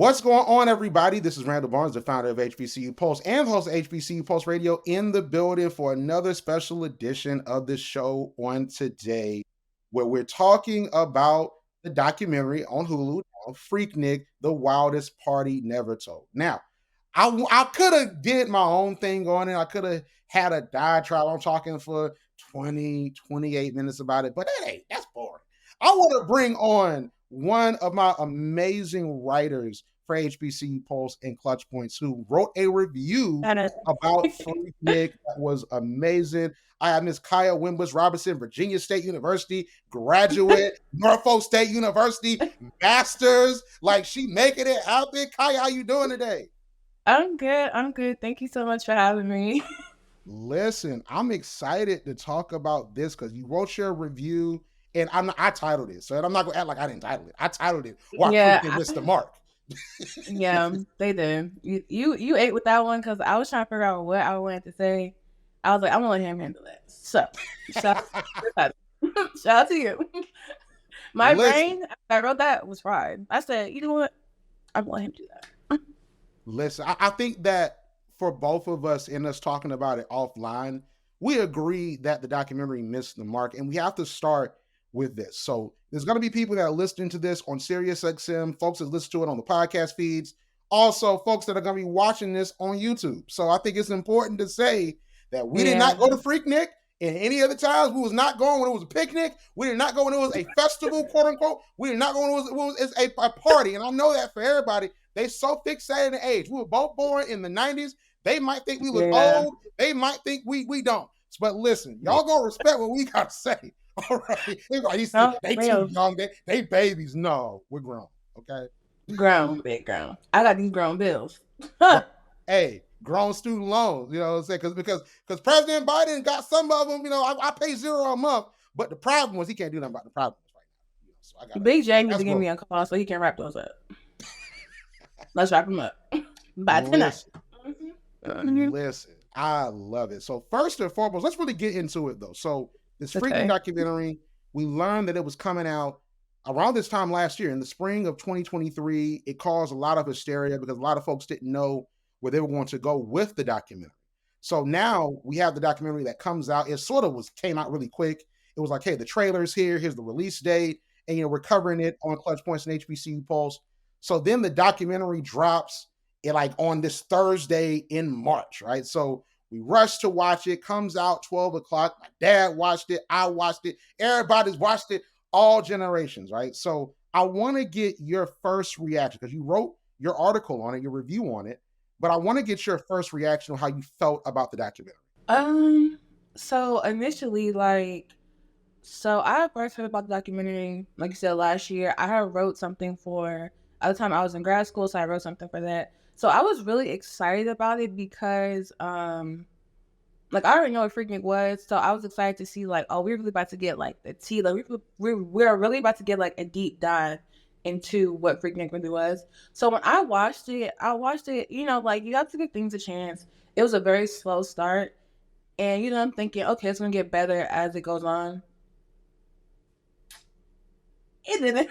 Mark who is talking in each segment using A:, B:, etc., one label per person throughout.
A: What's going on, everybody? This is Randall Barnes, the founder of HBCU Pulse and host of HBCU Pulse Radio, in the building for another special edition of the show on today, where we're talking about the documentary on Hulu, Freaknik, The Wildest Party Never Told. Now, I could have did my own thing on it. I could have had a diatribe. I'm talking for 28 minutes about it, but that's boring. I want to bring on one of my amazing writers for HBCU Pulse and Clutch Points, who wrote a review about Freaknik that was amazing. I have Miss Kiya Wimbush-Robinson, Virginia State University graduate, Norfolk State University masters. Like, she making it happen. Kiya, how you doing today?
B: I'm good. Thank you so much for having me.
A: Listen, I'm excited to talk about this because you wrote your review. And I titled it, so I'm not gonna act like I didn't title it. I titled it "Why Freaknik Missed the Mark."
B: Yeah, they did. You ate with that one because I was trying to figure out what I wanted to say. I was like, I'm gonna let him handle that. So, shout out to you. My brain, I wrote that was fried. I said, you know what? I'm gonna let him do that.
A: Listen, I think that for both of us and us talking about it offline, we agree that the documentary missed the mark, and we have to start with this. So there's going to be people that are listening to this on SiriusXM, folks that listen to it on the podcast feeds, also folks that are going to be watching this on YouTube. So I think it's important to say that we did not go to Freaknik in any other times. We was not going when it was a picnic. We did not go when it was a festival, quote unquote. We did not go when it was a party. And I know that for everybody, they so fixated in age. We were both born in the 90s. They might think we look old. They might think we don't. But listen, y'all gonna respect what we got to say. All right. They too young. They babies. No, we're grown. Okay.
B: Big grown. I got these grown bills.
A: Hey, grown student loans. You know what I'm saying? Because President Biden got some of them. You know, I pay $0 a month, but the problem was he can't do nothing about the problems right now. So
B: Big J needs to give me a call so he can wrap those up. Let's wrap them up by tonight.
A: Listen, I love it. So first and foremost, let's really get into it though. So this Freaknik documentary, we learned that it was coming out around this time last year in the spring of 2023. It caused a lot of hysteria because a lot of folks didn't know where they were going to go with the documentary. So now we have the documentary that comes out. It sort of came out really quick. It was like, hey, the trailer's here. Here's the release date. And, we're covering it on Clutch Points and HBCU Pulse. So then the documentary drops on this Thursday in March, right? So we rushed to watch it. Comes out 12 o'clock. My dad watched it. I watched it. Everybody's watched it. All generations, right? So I want to get your first reaction because you wrote your article on it, your review on it. But I want to get your first reaction on how you felt about the documentary.
B: So initially, I first heard about the documentary, like you said, last year. I had wrote something at the time I was in grad school, so I wrote something for that. So I was really excited about it because, I already know what Freaknik was, so I was excited to see, we're really about to get, the tea. We're really about to get, a deep dive into what Freaknik really was. So when I watched it, you have to give things a chance. It was a very slow start, and, I'm thinking, okay, it's going to get better as it goes on. It didn't.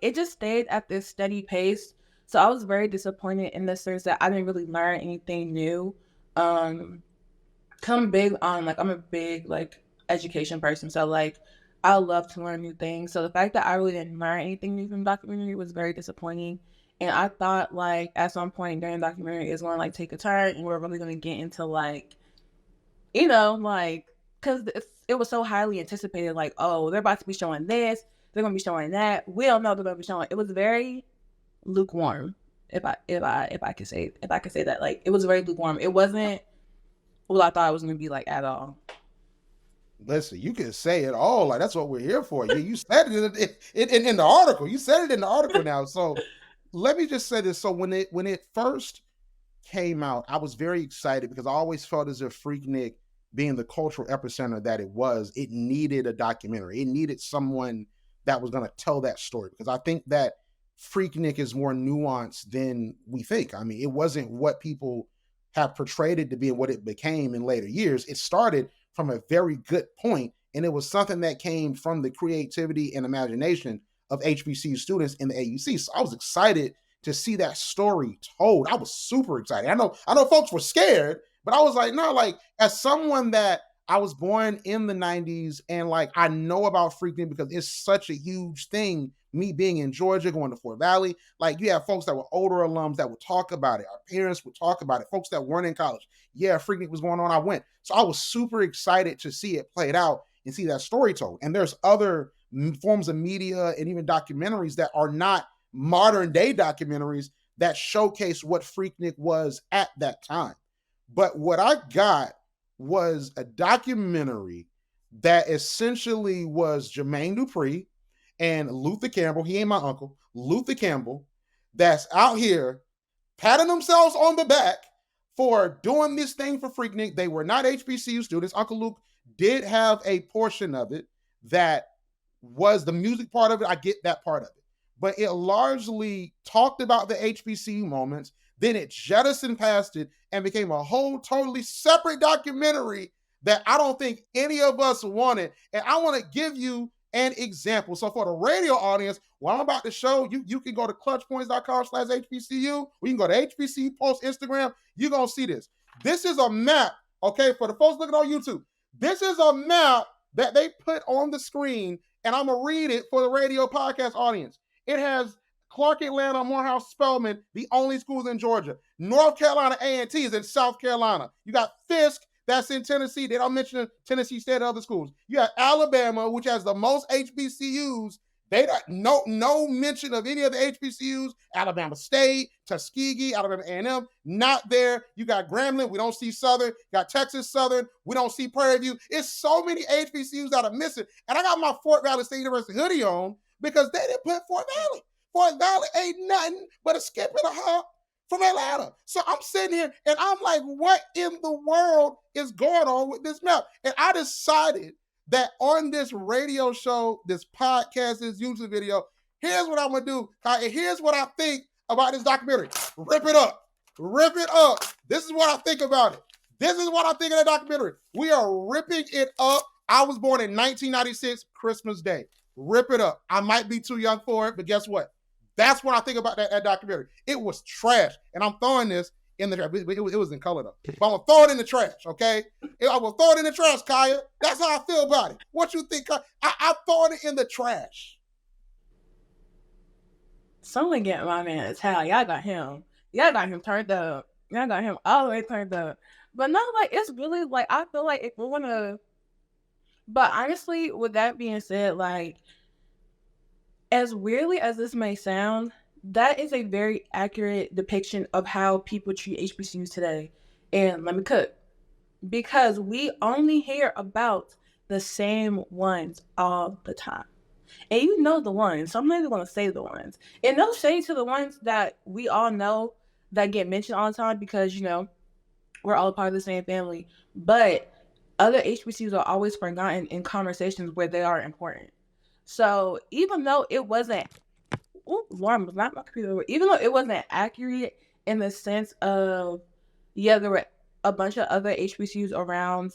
B: It just stayed at this steady pace. So I was very disappointed in the sense that I didn't really learn anything new. I'm a big education person. So I love to learn new things. So the fact that I really didn't learn anything new from the documentary was very disappointing. And I thought at some point during the documentary it's going to take a turn and we're really going to get into because it was so highly anticipated. They're about to be showing this. They're going to be showing that. We don't know what they're going to be showing. It was very lukewarm, if I could say that. It was very lukewarm. It wasn't what I thought it was going to be at all.
A: Listen, you can say it all. That's what we're here for. You said it in the article. You said it in the article now. So let me just say this. So when it first came out, I was very excited because I always felt as if Freaknik, being the cultural epicenter that it was, it needed a documentary. It needed someone that was going to tell that story, because I think that Freaknik is more nuanced than we think. I mean, it wasn't what people have portrayed it to be and what it became in later years. It started from a very good point, and it was something that came from the creativity and imagination of HBCU students in the AUC. So I was excited to see that story told. I was super excited. I know folks were scared, but I was like, no, like as someone that I was born in the 90s and like I know about Freaknik because it's such a huge thing. Me being in Georgia, going to Fort Valley, like you have folks that were older alums that would talk about it. Our parents would talk about it. Folks that weren't in college. Yeah, Freaknik was going on. I went. So I was super excited to see it played out and see that story told. And there's other forms of media and even documentaries that are not modern day documentaries that showcase what Freaknik was at that time. But what I got was a documentary that essentially was Jermaine Dupri and Luther Campbell. He ain't my uncle. Luther Campbell, that's out here patting themselves on the back for doing this thing for Freaknik. They were not HBCU students. Uncle Luke did have a portion of it that was the music part of it. I get that part of it. But it largely talked about the HBCU moments. Then it jettisoned past it and became a whole totally separate documentary that I don't think any of us wanted. And I want to give you an example. So for the radio audience, what I'm about to show you, you can go to clutchpoints.com/HBCU. We can go to HBCU Pulse Instagram. You're going to see this. This is a map, okay, for the folks looking on YouTube. This is a map that they put on the screen, and I'm going to read it for the radio podcast audience. It has Clark Atlanta, Morehouse, Spelman, the only schools in Georgia. North Carolina A&T is in South Carolina. You got Fisk, that's in Tennessee. They don't mention Tennessee State or other schools. You have Alabama, which has the most HBCUs. They don't no mention of any of the HBCUs. Alabama State, Tuskegee, Alabama A&M, not there. You got Grambling, we don't see Southern. You got Texas Southern, we don't see Prairie View. It's so many HBCUs that are missing. And I got my Fort Valley State University hoodie on because they didn't put Fort Valley. Fort Valley ain't nothing but a skip and a hop from Atlanta. So I'm sitting here and I'm like, what in the world is going on with this map? And I decided that on this radio show, this podcast, this YouTube video, here's what I'm going to do. And here's what I think about this documentary. Rip it up. Rip it up. This is what I think about it. This is what I think of the documentary. We are ripping it up. I was born in 1996, Christmas Day. Rip it up. I might be too young for it, but guess what? That's what I think about that documentary. It was trash. And I'm throwing this in the trash. It was in color, though. But I'm going to throw it in the trash, okay? I will throw it in the trash, Kiya. That's how I feel about it. What you think, Kiya? I'm throwing it in the trash.
B: Someone get my man a towel. Y'all got him. Y'all got him turned up. Y'all got him all the way turned up. But no, like, it's really, like, I feel like if we're going to... But honestly, with that being said, like, as weirdly as this may sound, that is a very accurate depiction of how people treat HBCUs today. And let me cook. Because we only hear about the same ones all the time. And you know the ones. So I'm not even going to say the ones. And no shade to the ones that we all know that get mentioned all the time because, you know, we're all a part of the same family. But other HBCUs are always forgotten in conversations where they are important. So even though it wasn't, alarm was not my computer. Even though it wasn't accurate in the sense of, yeah, there were a bunch of other HBCUs around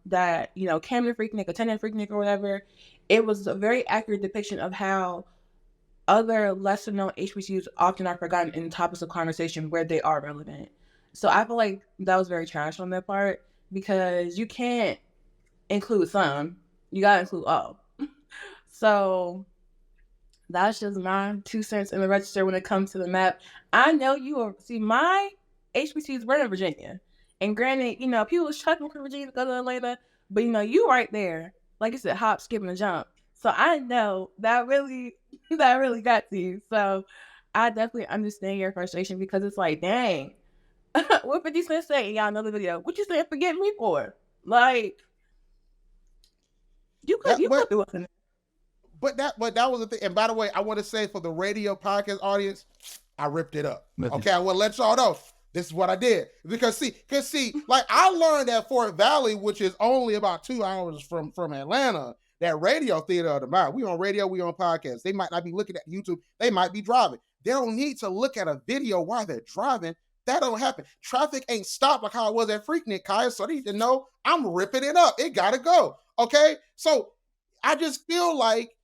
B: that, you know, came to Freaknik, attended Freaknik or whatever, it was a very accurate depiction of how other lesser known HBCUs often are forgotten in topics of conversation where they are relevant. So I feel like that was very trash on their part because you can't include some, you gotta include all. So that's just my 2 cents in the register when it comes to the map. I know you will see my HBCUs were in Virginia. And granted, you know, people was chucking from Virginia to go to Atlanta, but you know, you right there. Like I said, hop, skip, and a jump. So I know that really got to you. So I definitely understand your frustration because it's like, dang, what 50 Cent say? Y'all know the video. What you saying forget me for? Like, you could do it.
A: But that was the thing. And by the way, I want to say for the radio podcast audience, I ripped it up. Okay, I want to let y'all know this is what I did. Because see, like I learned at Fort Valley, which is only about 2 hours from Atlanta, that radio theater of the mind. We on radio, we on podcasts. They might not be looking at YouTube. They might be driving. They don't need to look at a video while they're driving. That don't happen. Traffic ain't stopped like how it was at Freaknik, Kiya. So they need to know I'm ripping it up. It gotta go. Okay? So I just feel like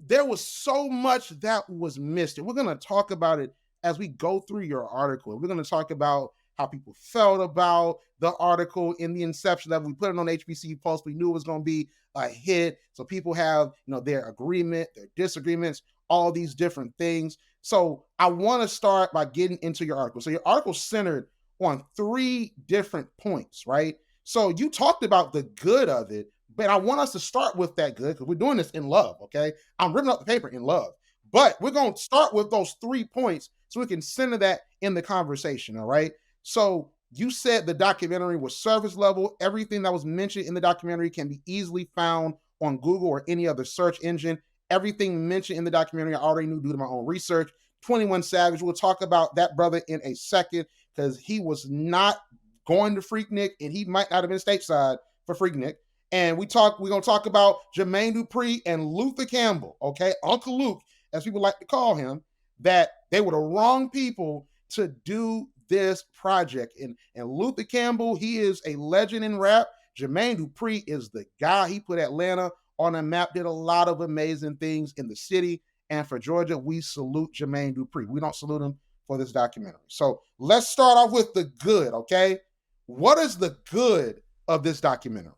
A: there was so much that was missed. And we're going to talk about it as we go through your article. We're going to talk about how people felt about the article in the inception that we put it on HBCU Pulse. We knew it was going to be a hit. So people have, their agreement, their disagreements, all these different things. So I want to start by getting into your article. So your article centered on 3 different points, right? So you talked about the good of it, but I want us to start with that good because we're doing this in love, okay? I'm ripping up the paper in love. But we're going to start with those 3 points so we can center that in the conversation, all right? So you said the documentary was service level. Everything that was mentioned in the documentary can be easily found on Google or any other search engine. Everything mentioned in the documentary I already knew due to my own research. 21 Savage, we'll talk about that brother in a second because he was not going to Freaknik and he might not have been stateside for Freaknik. And we're going to talk about Jermaine Dupri and Luther Campbell, okay? Uncle Luke, as people like to call him, that they were the wrong people to do this project. And Luther Campbell, he is a legend in rap. Jermaine Dupri is the guy. He put Atlanta on a map, did a lot of amazing things in the city. And for Georgia, we salute Jermaine Dupri. We don't salute him for this documentary. So let's start off with the good, okay? What is the good of this documentary?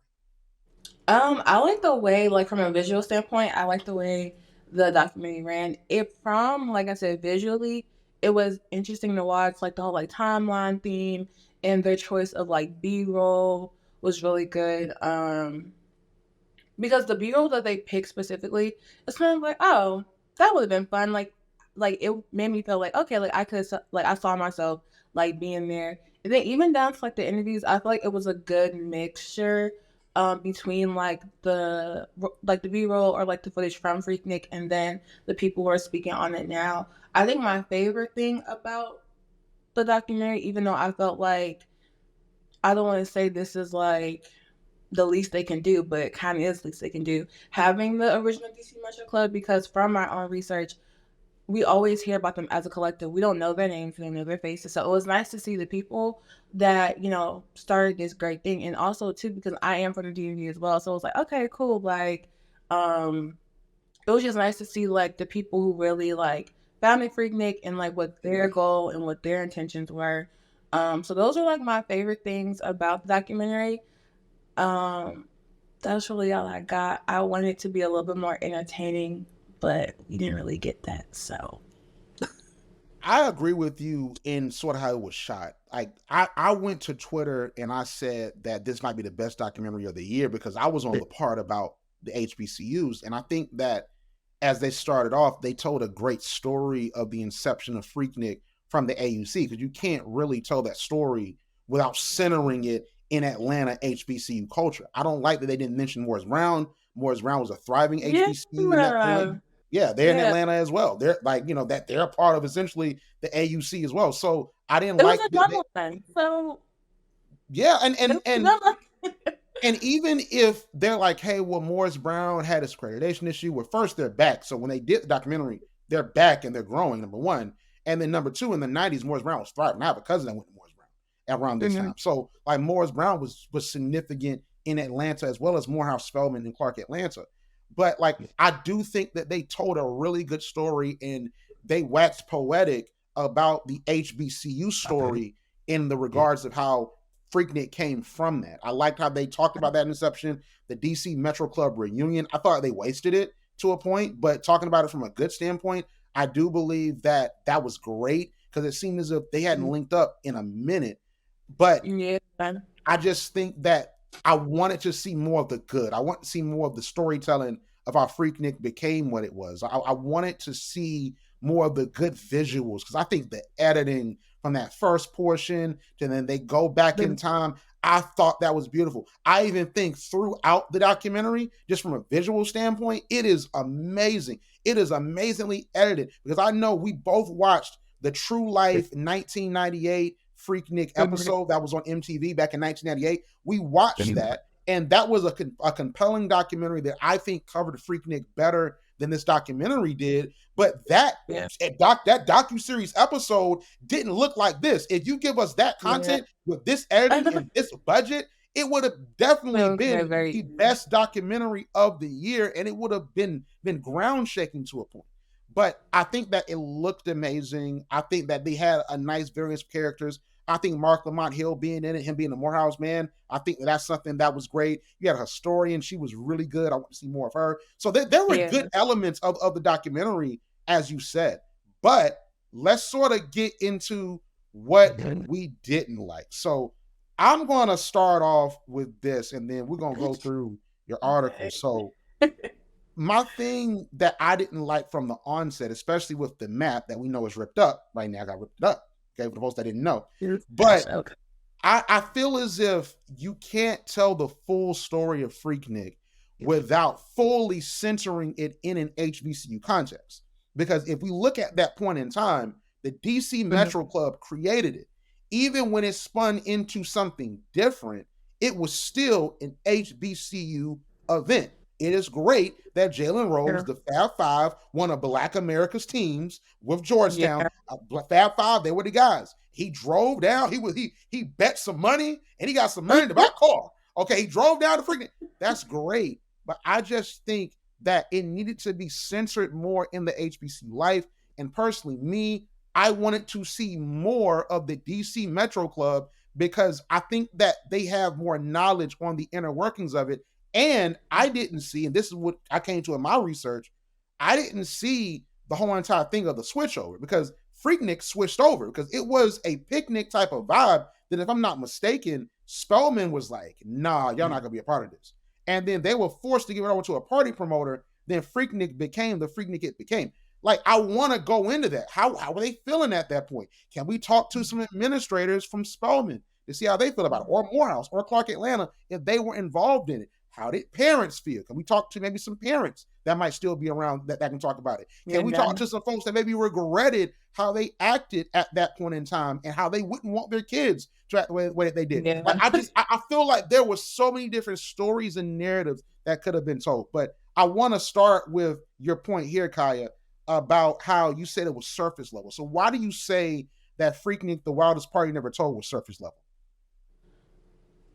B: I like the way, like from a visual standpoint, I like the way the documentary ran. Like I said, visually, it was interesting to watch, like the whole like timeline theme and their choice of like B-roll was really good. Because the B-roll that they picked specifically, it's kind of like, oh, that would have been fun. Like it made me feel like, okay, like I saw myself like being there. And then even down to like the interviews, I feel like it was a good mixture between like the B-roll or like the footage from Freaknik and then the people who are speaking on it now. I think my favorite thing about the documentary, even though I felt like, I don't want to say this is like the least they can do, but it kind of is the least they can do, having the original DC Metro Club, because from my own research, we always hear about them as a collective. We don't know their names, we don't know their faces. So it was nice to see the people that, started this great thing. And also too, because I am from the DMV as well. So it was like, okay, cool. Like, it was just nice to see like the people who really like founded Freaknik and like what their goal and what their intentions were. So those are like my favorite things about the documentary. That's really all I got. I wanted it to be a little bit more entertaining, but we didn't really get that. So
A: I agree with you in sort of how it was shot. Like I went to Twitter and I said that this might be the best documentary of the year because I was on the part about the HBCUs. And I think that as they started off, they told a great story of the inception of Freaknik from the AUC, because you can't really tell that story without centering it in Atlanta HBCU culture. I don't like that they didn't mention Morris Brown. Morris Brown was a thriving HBCU in that point. Yeah, they're in Atlanta as well. They're like, that they're a part of essentially the AUC as well. So I didn't like
B: it. Was a one. So
A: yeah, and even if they're like, hey, well, Morris Brown had his accreditation issue, well, first they're back. So when they did the documentary, they're back and they're growing, number one. And then number two, in the 90s, Morris Brown was thriving. I have a cousin that went to Morris Brown around this time. So like Morris Brown was significant in Atlanta as well as Morehouse, Spelman, and Clark Atlanta. But like, I do think that they told a really good story and they waxed poetic about the HBCU story in the regards of how Freaknik came from that. I liked how they talked about that inception, the DC Metro Club reunion. I thought they wasted it to a point, but talking about it from a good standpoint, I do believe that that was great because it seemed as if they hadn't linked up in a minute. But I just think that I wanted to see more of the good. I want to see more of the storytelling of how Freaknik became what it was. I wanted to see more of the good visuals because I think the editing from that first portion to then they go back in time, I thought that was beautiful. I even think throughout the documentary, just from a visual standpoint, it is amazing. It is amazingly edited because I know we both watched the True Life 1998 Freaknik episode that was on MTV back in 1998. We watched that, and that was a compelling documentary that I think covered Freaknik better than this documentary did. But that docuseries episode didn't look like this. If you give us that content with this editing and this budget, it would have definitely been the best documentary of the year, and it would have been ground shaking to a point. But I think that it looked amazing. I think that they had a nice variance of characters. I think Mark Lamont Hill being in it, him being the Morehouse man, I think that's something that was great. You had a historian, she was really good. I want to see more of her. So there were good elements of the documentary, as you said. But let's sort of get into what we didn't like. So I'm going to start off with this, and then we're going to go through your article. So my thing that I didn't like from the onset, especially with the map that we know is ripped up right now, got ripped up. Okay, for the folks that didn't know. But I feel as if you can't tell the full story of Freaknik without fully centering it in an HBCU context. Because if we look at that point in time, the DC Metro Club created it. Even when it spun into something different, it was still an HBCU event. It is great that Jalen Rose, the Fab Five, one of Black America's teams with Georgetown. Fab Five, they were the guys. He drove down. He bet some money, and he got some money to buy a car. Okay, he drove down to Freaknik. That's great. But I just think that it needed to be centered more in the HBCU life. And personally, me, I wanted to see more of the DC Metro Club because I think that they have more knowledge on the inner workings of it. And I didn't see, and this is what I came to in my research, I didn't see the whole entire thing of the switch over because Freaknik switched over because it was a picnic type of vibe that, if I'm not mistaken, Spellman was like, nah, y'all not going to be a part of this. And then they were forced to give it over to a party promoter. Then Freaknik became the Freaknik it became. Like, I want to go into that. How were they feeling at that point? Can we talk to some administrators from Spellman to see how they feel about it? Or Morehouse or Clark Atlanta if they were involved in it? How did parents feel? Can we talk to maybe some parents that might still be around that can talk about it? Can we talk to some folks that maybe regretted how they acted at that point in time and how they wouldn't want their kids to act the way they did? Yeah. Like, I feel like there were so many different stories and narratives that could have been told. But I want to start with your point here, Kiya, about how you said it was surface level. So why do you say that Freaknik, the Wildest Party Never Told, was surface level?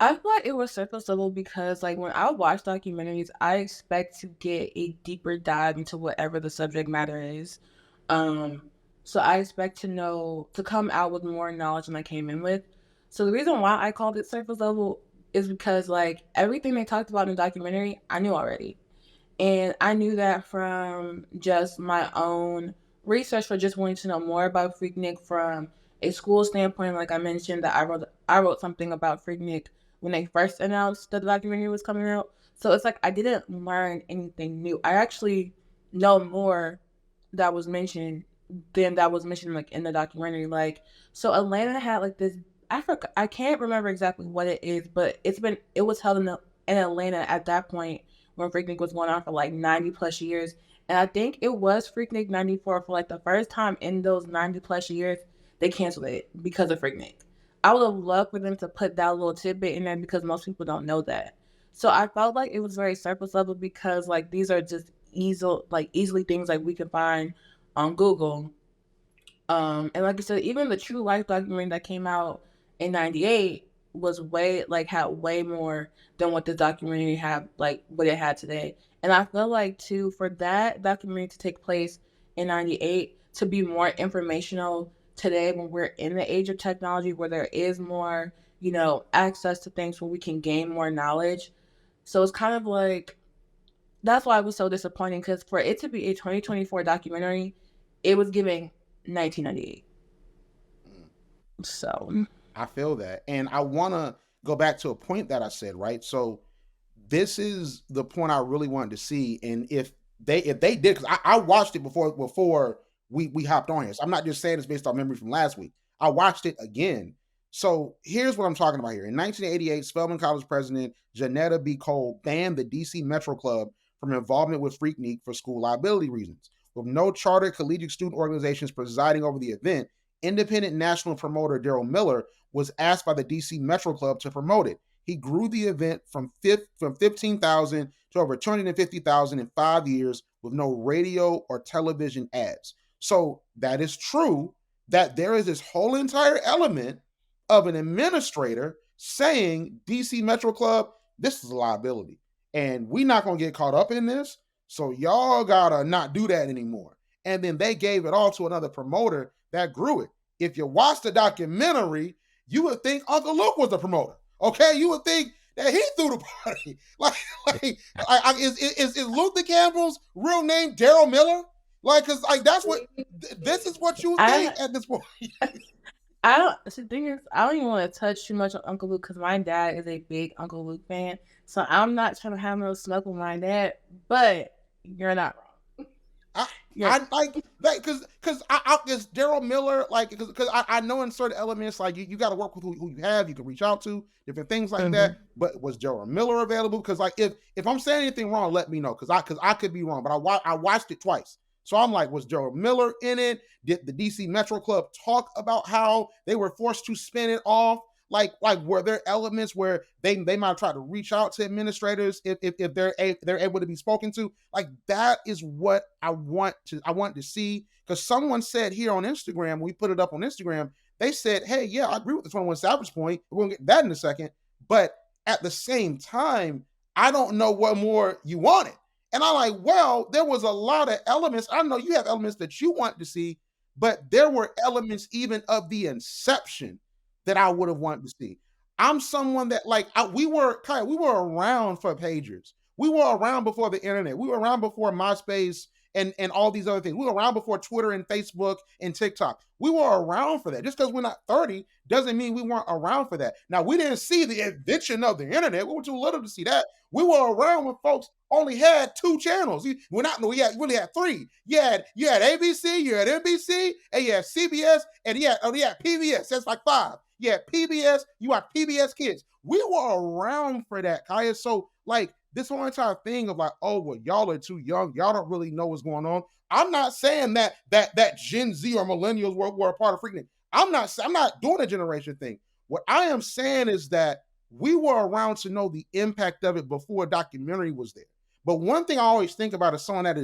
B: I feel like it was surface level because, like, when I watch documentaries, I expect to get a deeper dive into whatever the subject matter is. So I expect to come out with more knowledge than I came in with. So the reason why I called it surface level is because, like, everything they talked about in the documentary, I knew already. And I knew that from just my own research for just wanting to know more about Freaknik from a school standpoint. Like I mentioned, that I wrote something about Freaknik when they first announced that the documentary was coming out. So it's like I didn't learn anything new. I actually know more that was mentioned than that was mentioned like in the documentary. Like, so Atlanta had like this, I can't remember exactly what it is, but it was held in Atlanta at that point when Freaknik was going on for like 90 plus years. And I think it was Freaknik 94 for like the first time in those 90 plus years, they canceled it because of Freaknik. I would have loved for them to put that little tidbit in there because most people don't know that. So I felt like it was very surface level because like these are just easily things like we can find on Google. And like I said, even the True Life documentary that came out in '98 had way more than what the documentary had, like what it had today. And I feel like too, for that documentary to take place in '98 to be more informational today when we're in the age of technology where there is more, access to things where we can gain more knowledge. So it's kind of like, that's why it was so disappointing because for it to be a 2024 documentary, it was giving 1998. So
A: I feel that. And I want to go back to a point that I said, right? So this is the point I really wanted to see. And if they did, because I watched it before we hopped on here. So I'm not just saying this based on memory from last week. I watched it again. So here's what I'm talking about here. In 1988, Spelman College president Janetta B. Cole banned the DC Metro Club from involvement with Freaknik for school liability reasons. With no charter collegiate student organizations presiding over the event, independent national promoter Daryl Miller was asked by the DC Metro Club to promote it. He grew the event from 15,000 to over 250,000 in 5 years with no radio or television ads. So that is true that there is this whole entire element of an administrator saying DC Metro Club, this is a liability. And we're not going to get caught up in this. So y'all got to not do that anymore. and then they gave it all to another promoter that grew it. If you watch the documentary, you would think Uncle Luke was the promoter. Okay, you would think that he threw the party. Is Luther Campbell's real name Daryl Miller? Like, cause like that's what this is what you think at this point.
B: The thing is, I don't even want to touch too much on Uncle Luke because my dad is a big Uncle Luke fan. So I'm not trying to have no smoke with my dad, but you're not wrong.
A: I like because it's Daryl Miller, like because I know in certain elements like you got to work with who you have, you can reach out to different things like that. But was Daryl Miller available? Because like if I'm saying anything wrong, let me know because I could be wrong. But I watched it twice, so I'm like, was Daryl Miller in it? Did the DC Metro Club talk about how they were forced to spin it off? Like were there elements where they might try to reach out to administrators if they're able to be spoken to? Like that is what I want to see. Because someone said here on Instagram, we put it up on Instagram, they said, hey, yeah, I agree with the 21 Savage point. We're gonna get that in a second. But at the same time, I don't know what more you wanted. And I'm like, well, there was a lot of elements. I know you have elements that you want to see, but there were elements even of the inception that I would have wanted to see. I'm someone that like we were around for pagers. We were around before the internet. We were around before MySpace and all these other things. We were around before Twitter and Facebook and TikTok. We were around for that. Just because we're not 30 doesn't mean we weren't around for that. Now, we didn't see the invention of the internet. We were too little to see that. We were around when folks only had 2 channels. We really had 3. You had ABC, you had NBC, and you had CBS, and you had PBS. That's like 5. You had PBS, you had PBS Kids. We were around for that, Kiya. So like this whole entire thing of like, oh, well, y'all are too young. Y'all don't really know what's going on. I'm not saying that Gen Z or millennials were a part of Freaknik. I'm not doing a generation thing. What I am saying is that we were around to know the impact of it before a documentary was there. But one thing I always think about is someone that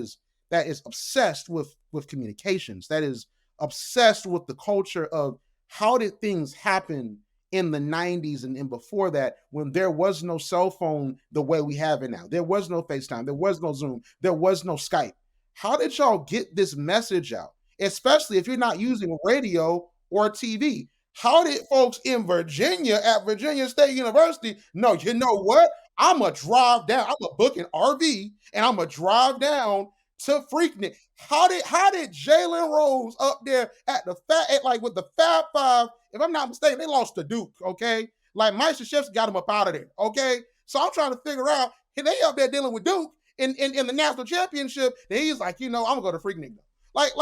A: is obsessed with communications, that is obsessed with the culture of how did things happen in the 90s and before that when there was no cell phone the way we have it now. There was no FaceTime. There was no Zoom. There was no Skype. How did y'all get this message out? Especially if you're not using radio or TV. How did folks in Virginia at Virginia State University know, you know what? I'm going to drive down. I'm going to book an RV and I'm going to drive down to Freaknik. How did Jalen Rose up there at with the Fab Five? If I'm not mistaken, they lost to Duke. Okay, like Mike Krzyzewski got them up out of there. Okay, so I'm trying to figure out they up there dealing with Duke in the national championship. And he's like, I'm gonna go to Freaknik. Like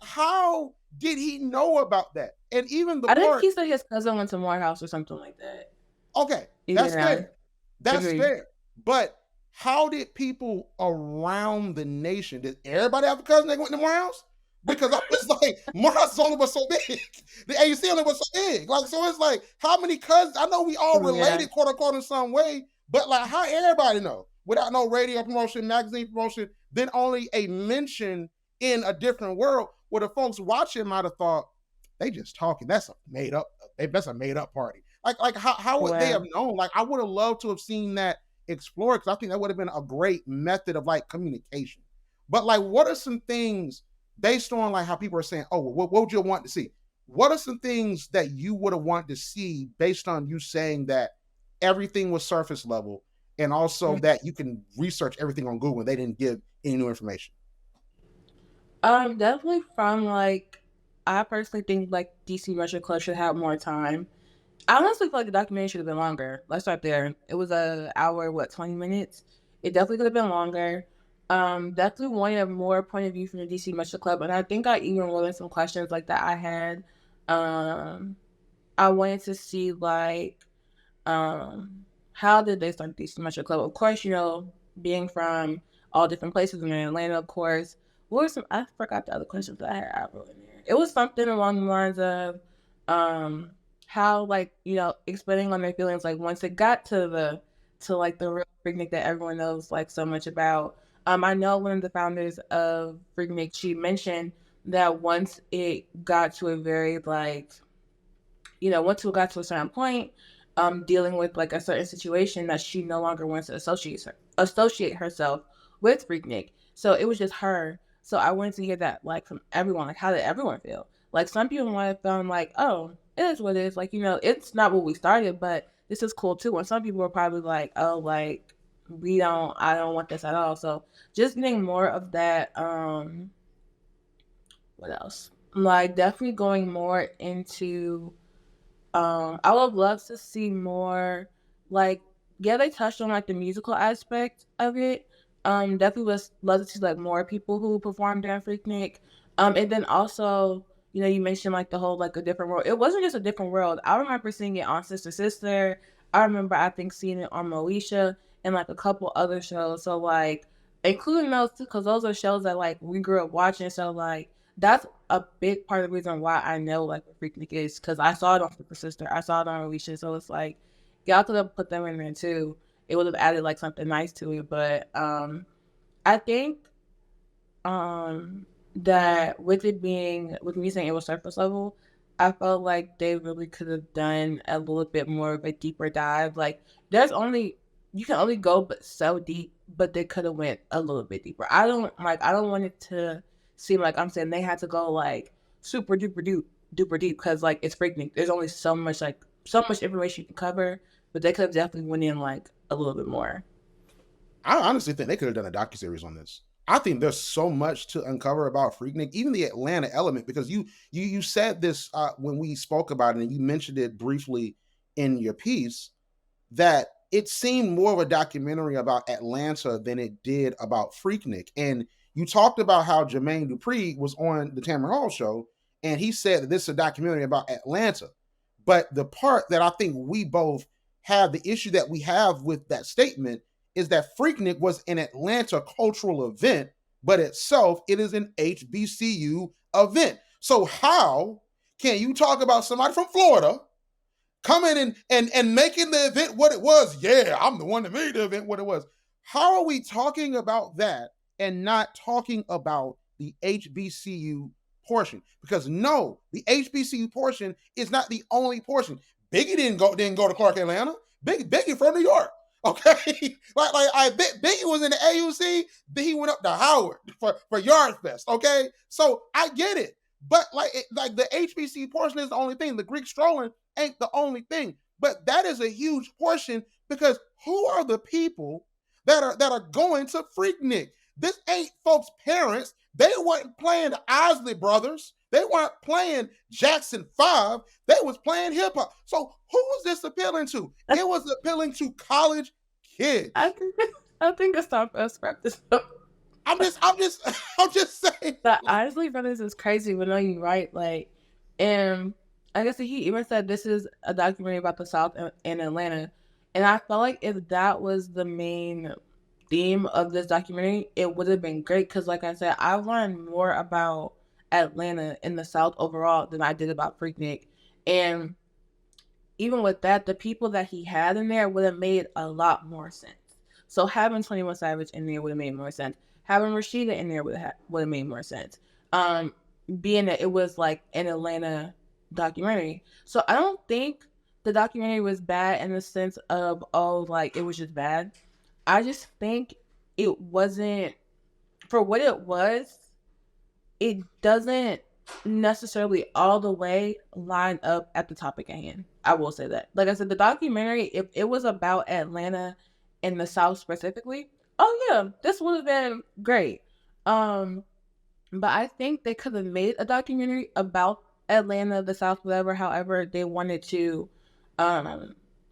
A: how did he know about that? And even
B: I think he said his cousin went to Morehouse or something like that.
A: Okay, that's fair. That's fair. But how did people around the nation, did everybody have a cousin that went to Morehouse? Because I was like, Morehouse only was so big. The AUC only was so big. Like, so it's like, how many cousins? I know we all related, quote unquote, in some way, but like, how everybody know? Without no radio promotion, magazine promotion, then only a mention in a different world where the folks watching might have thought, they just talking. That's a made up party. Like how would they have known? Like, I would have loved to have seen that explore, because I think that would have been a great method of like communication. But like, what are some things based on like how people are saying, oh, what would you want to see? What are some things that you would have wanted to see based on you saying that everything was surface level and also that you can research everything on Google and they didn't give any new information?
B: Definitely from like, I personally think like DC Metro Club should have more time. I honestly feel like the documentary should have been longer. Let's start there. It was an hour, 20 minutes? It definitely could have been longer. Definitely wanted a more point of view from the DC Metro Club, and I think I even wrote in some questions like that I had. I wanted to see like, how did they start the DC Metro Club? Of course, being from all different places in Atlanta, of course. What were some? I forgot the other questions that I wrote in there. It was something along the lines of, how like explaining on their feelings like once it got to the real Freaknik that everyone knows like so much about. I know one of the founders of Freaknik, she mentioned that once it got to a very like, once it got to a certain point, dealing with like a certain situation, that she no longer wants to associate herself with Freaknik. So it was just her. So I wanted to hear that like from everyone. Like, how did everyone feel? Like, some people might have felt like, oh, it is what it is. Like, it's not what we started, but this is cool too. And some people were probably like, oh, like, I don't want this at all. So just getting more of that. What else? Like, definitely going more into, I would love to see more, like, yeah, they touched on like the musical aspect of it. Definitely was love to see like more people who performed during Freaknik. And then also, you mentioned like the whole like a different world. It wasn't just a different world. I remember seeing it on Sister Sister. I remember I think seeing it on Moesha and like a couple other shows. So like including those two, because those are shows that like we grew up watching. So like that's a big part of the reason why I know like what Freaknik is, because I saw it on Super Sister, I saw it on Alicia, so it's like y'all could have put them in there too. It would have added like something nice to it, but I think that with me saying it was surface level, I felt like they really could have done a little bit more of a deeper dive. Like you can only go but so deep, but they could have went a little bit deeper. I don't want it to seem like I'm saying they had to go like super duper deep, because like it's Freaknik. There's only so much information you can cover, but they could have definitely went in like a little bit more.
A: I honestly think they could have done a docuseries on this. I think there's so much to uncover about Freaknik, even the Atlanta element, because you said this when we spoke about it, and you mentioned it briefly in your piece, that it seemed more of a documentary about Atlanta than it did about Freaknik. And you talked about how Jermaine Dupri was on the Tamron Hall show, and he said that this is a documentary about Atlanta. But the part that I think we both have, the issue that we have with that statement, is that Freaknik was an Atlanta cultural event, but itself, it is an HBCU event. So how can you talk about somebody from Florida coming and making the event what it was? Yeah, I'm the one that made the event what it was. How are we talking about that and not talking about the HBCU portion? Because no, the HBCU portion is not the only portion. Biggie didn't go to Clark Atlanta. Biggie from New York. Okay, Biggie was in the AUC, then he went up to Howard for Yard Fest. Okay, so I get it, but like the HBC portion is the only thing. The Greek strolling ain't the only thing, but that is a huge portion, because who are the people that are going to Freaknik? This ain't folks' parents. They weren't playing the Isley Brothers. They weren't playing Jackson 5. They was playing hip hop. So who was this appealing to? It was appealing to college kids.
B: I think it's time for us to wrap this up.
A: I'm just saying.
B: The Isley Brothers is crazy, but no, you're right. Like, and I guess he even said this is a documentary about the South in Atlanta. And I felt like if that was the main theme of this documentary, it would have been great. Because like I said, I learned more about Atlanta in the South overall than I did about Freaknik. And even with that, the people that he had in there would have made a lot more sense. So having 21 Savage in there would have made more sense. Having Rashida in there would have made more sense. Being that it was like an Atlanta documentary. So I don't think the documentary was bad in the sense of, oh, like it was just bad. I just think it wasn't, for what it was, it doesn't necessarily all the way line up at the topic at hand. I will say that. Like I said, the documentary, if it was about Atlanta and the South specifically, oh yeah, this would have been great. But I think they could have made a documentary about Atlanta, the South, whatever, however they wanted to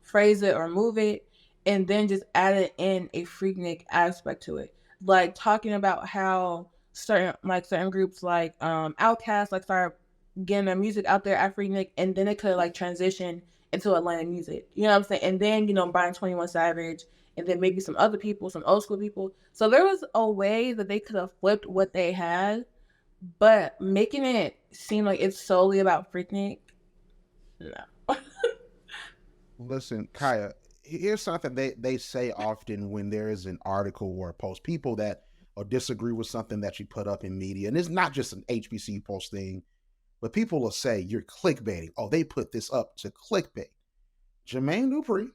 B: phrase it or move it, and then just added in a Freaknik aspect to it. Like talking about how certain groups like Outkast like started getting their music out there at Freaknik, and then it could like transition into Atlanta music. You know what I'm saying? And then, buying 21 Savage, and then maybe some other people, some old school people. So there was a way that they could have flipped what they had, but making it seem like it's solely about Freaknik, no.
A: Listen, Kiya, here's something they say often when there is an article or a post. People that or disagree with something that you put up in media, and it's not just an HBCU Pulse thing, but people will say you're clickbaiting. Oh, they put this up to clickbait. Jermaine Dupri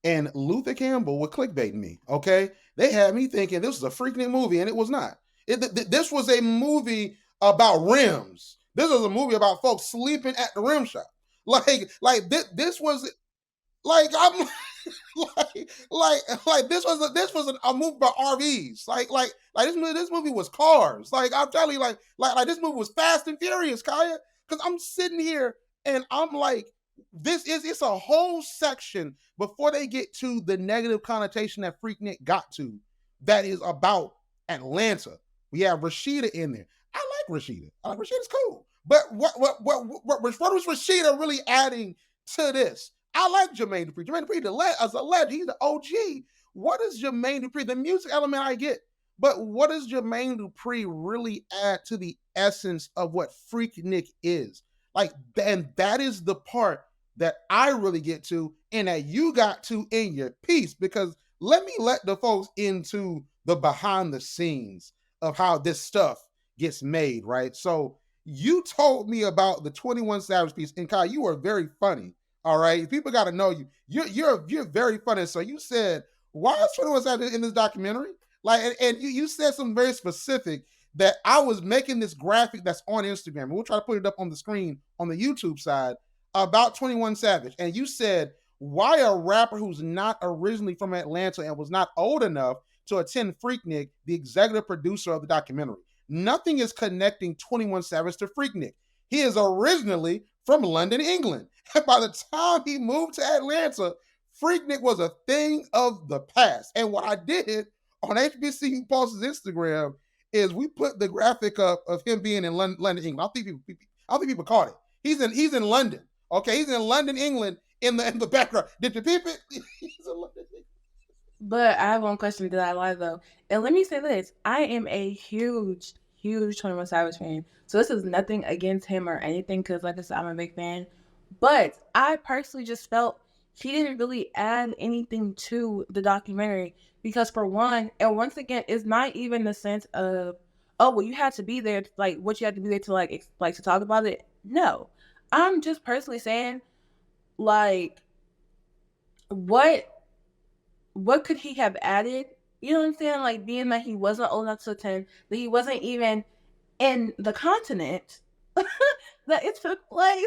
A: and Luther Campbell were clickbaiting me, okay? They had me thinking this was a Freaknik movie, and it was not. This was a movie about rims. This was a movie about folks sleeping at the rim shop. This was like I'm this was a movie about RVs. This movie was cars. Like I'm telling you, like this movie was Fast and Furious, Kiya. Because I'm sitting here and I'm like, it's a whole section before they get to the negative connotation that Freaknik got to that is about Atlanta. We have Rashida in there. I like Rashida. I like Rashida's cool. But what was Rashida really adding to this? I like Jermaine Dupri. Jermaine Dupri, as a legend, he's the OG. What is Jermaine Dupri? The music element I get, but what does Jermaine Dupri really add to the essence of what Freaknik is? Like, and that is the part that I really get to, and that you got to in your piece. Because let me let the folks into the behind the scenes of how this stuff gets made, right? So you told me about the 21 Savage piece, and Kiya, you are very funny. All right, people got to know you. You're very funny. So you said, why is 21 Savage in this documentary? Like, and you said something very specific that I was making this graphic that's on Instagram. And we'll try to put it up on the screen on the YouTube side about 21 Savage. And you said, why a rapper who's not originally from Atlanta and was not old enough to attend Freaknik, the executive producer of the documentary? Nothing is connecting 21 Savage to Freaknik. He is originally from London, England. And by the time he moved to Atlanta, Freaknik was a thing of the past. And what I did on HBCU Pulse's Instagram is we put the graphic up of him being in London, England. I don't think people caught it. He's in London. Okay, he's in London, England in the background. Did you peep it? He's in London, England.
B: But I have one question that I lie though. And let me say this. I am a huge 21 Savage fan. So this is nothing against him or anything, because like I said, I'm a big fan. But I personally just felt he didn't really add anything to the documentary. Because for one, and once again, it's not even the sense of, oh, well, you had to be there, like what you had to be there to like to talk about it. No. I'm just personally saying, like, what could he have added? You know what I'm saying? Like, being that he wasn't old enough to attend, that he wasn't even in the continent that it took place.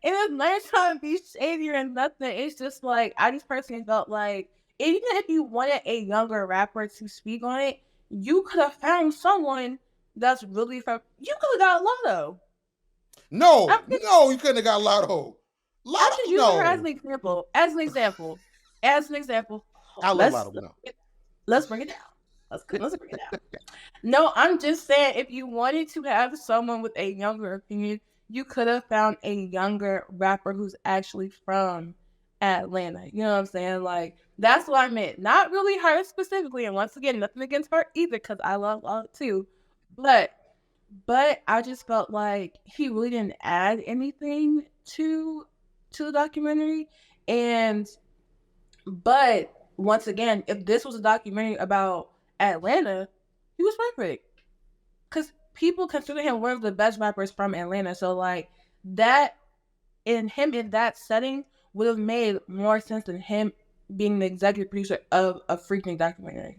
B: And it's not trying to be shady or nothing. It's just like, I just personally felt like, even if you wanted a younger rapper to speak on it, you could have found someone that's really from, you could have got Lotto.
A: No, you couldn't have got Lotto.
B: I'm just using her as an example. As an example.
A: I love Lotto. No.
B: Let's bring it down. Let's bring it down. No, I'm just saying, if you wanted to have someone with a younger opinion, you could have found a younger rapper who's actually from Atlanta. You know what I'm saying? Like, that's what I meant. Not really her specifically. And once again, nothing against her either, because I love Lotto too. But I just felt like he really didn't add anything to the documentary. But once again, if this was a documentary about Atlanta, he was perfect. Because people consider him one of the best rappers from Atlanta. So, like, that, in him in that setting would have made more sense than him being the executive producer of a Freaknik documentary,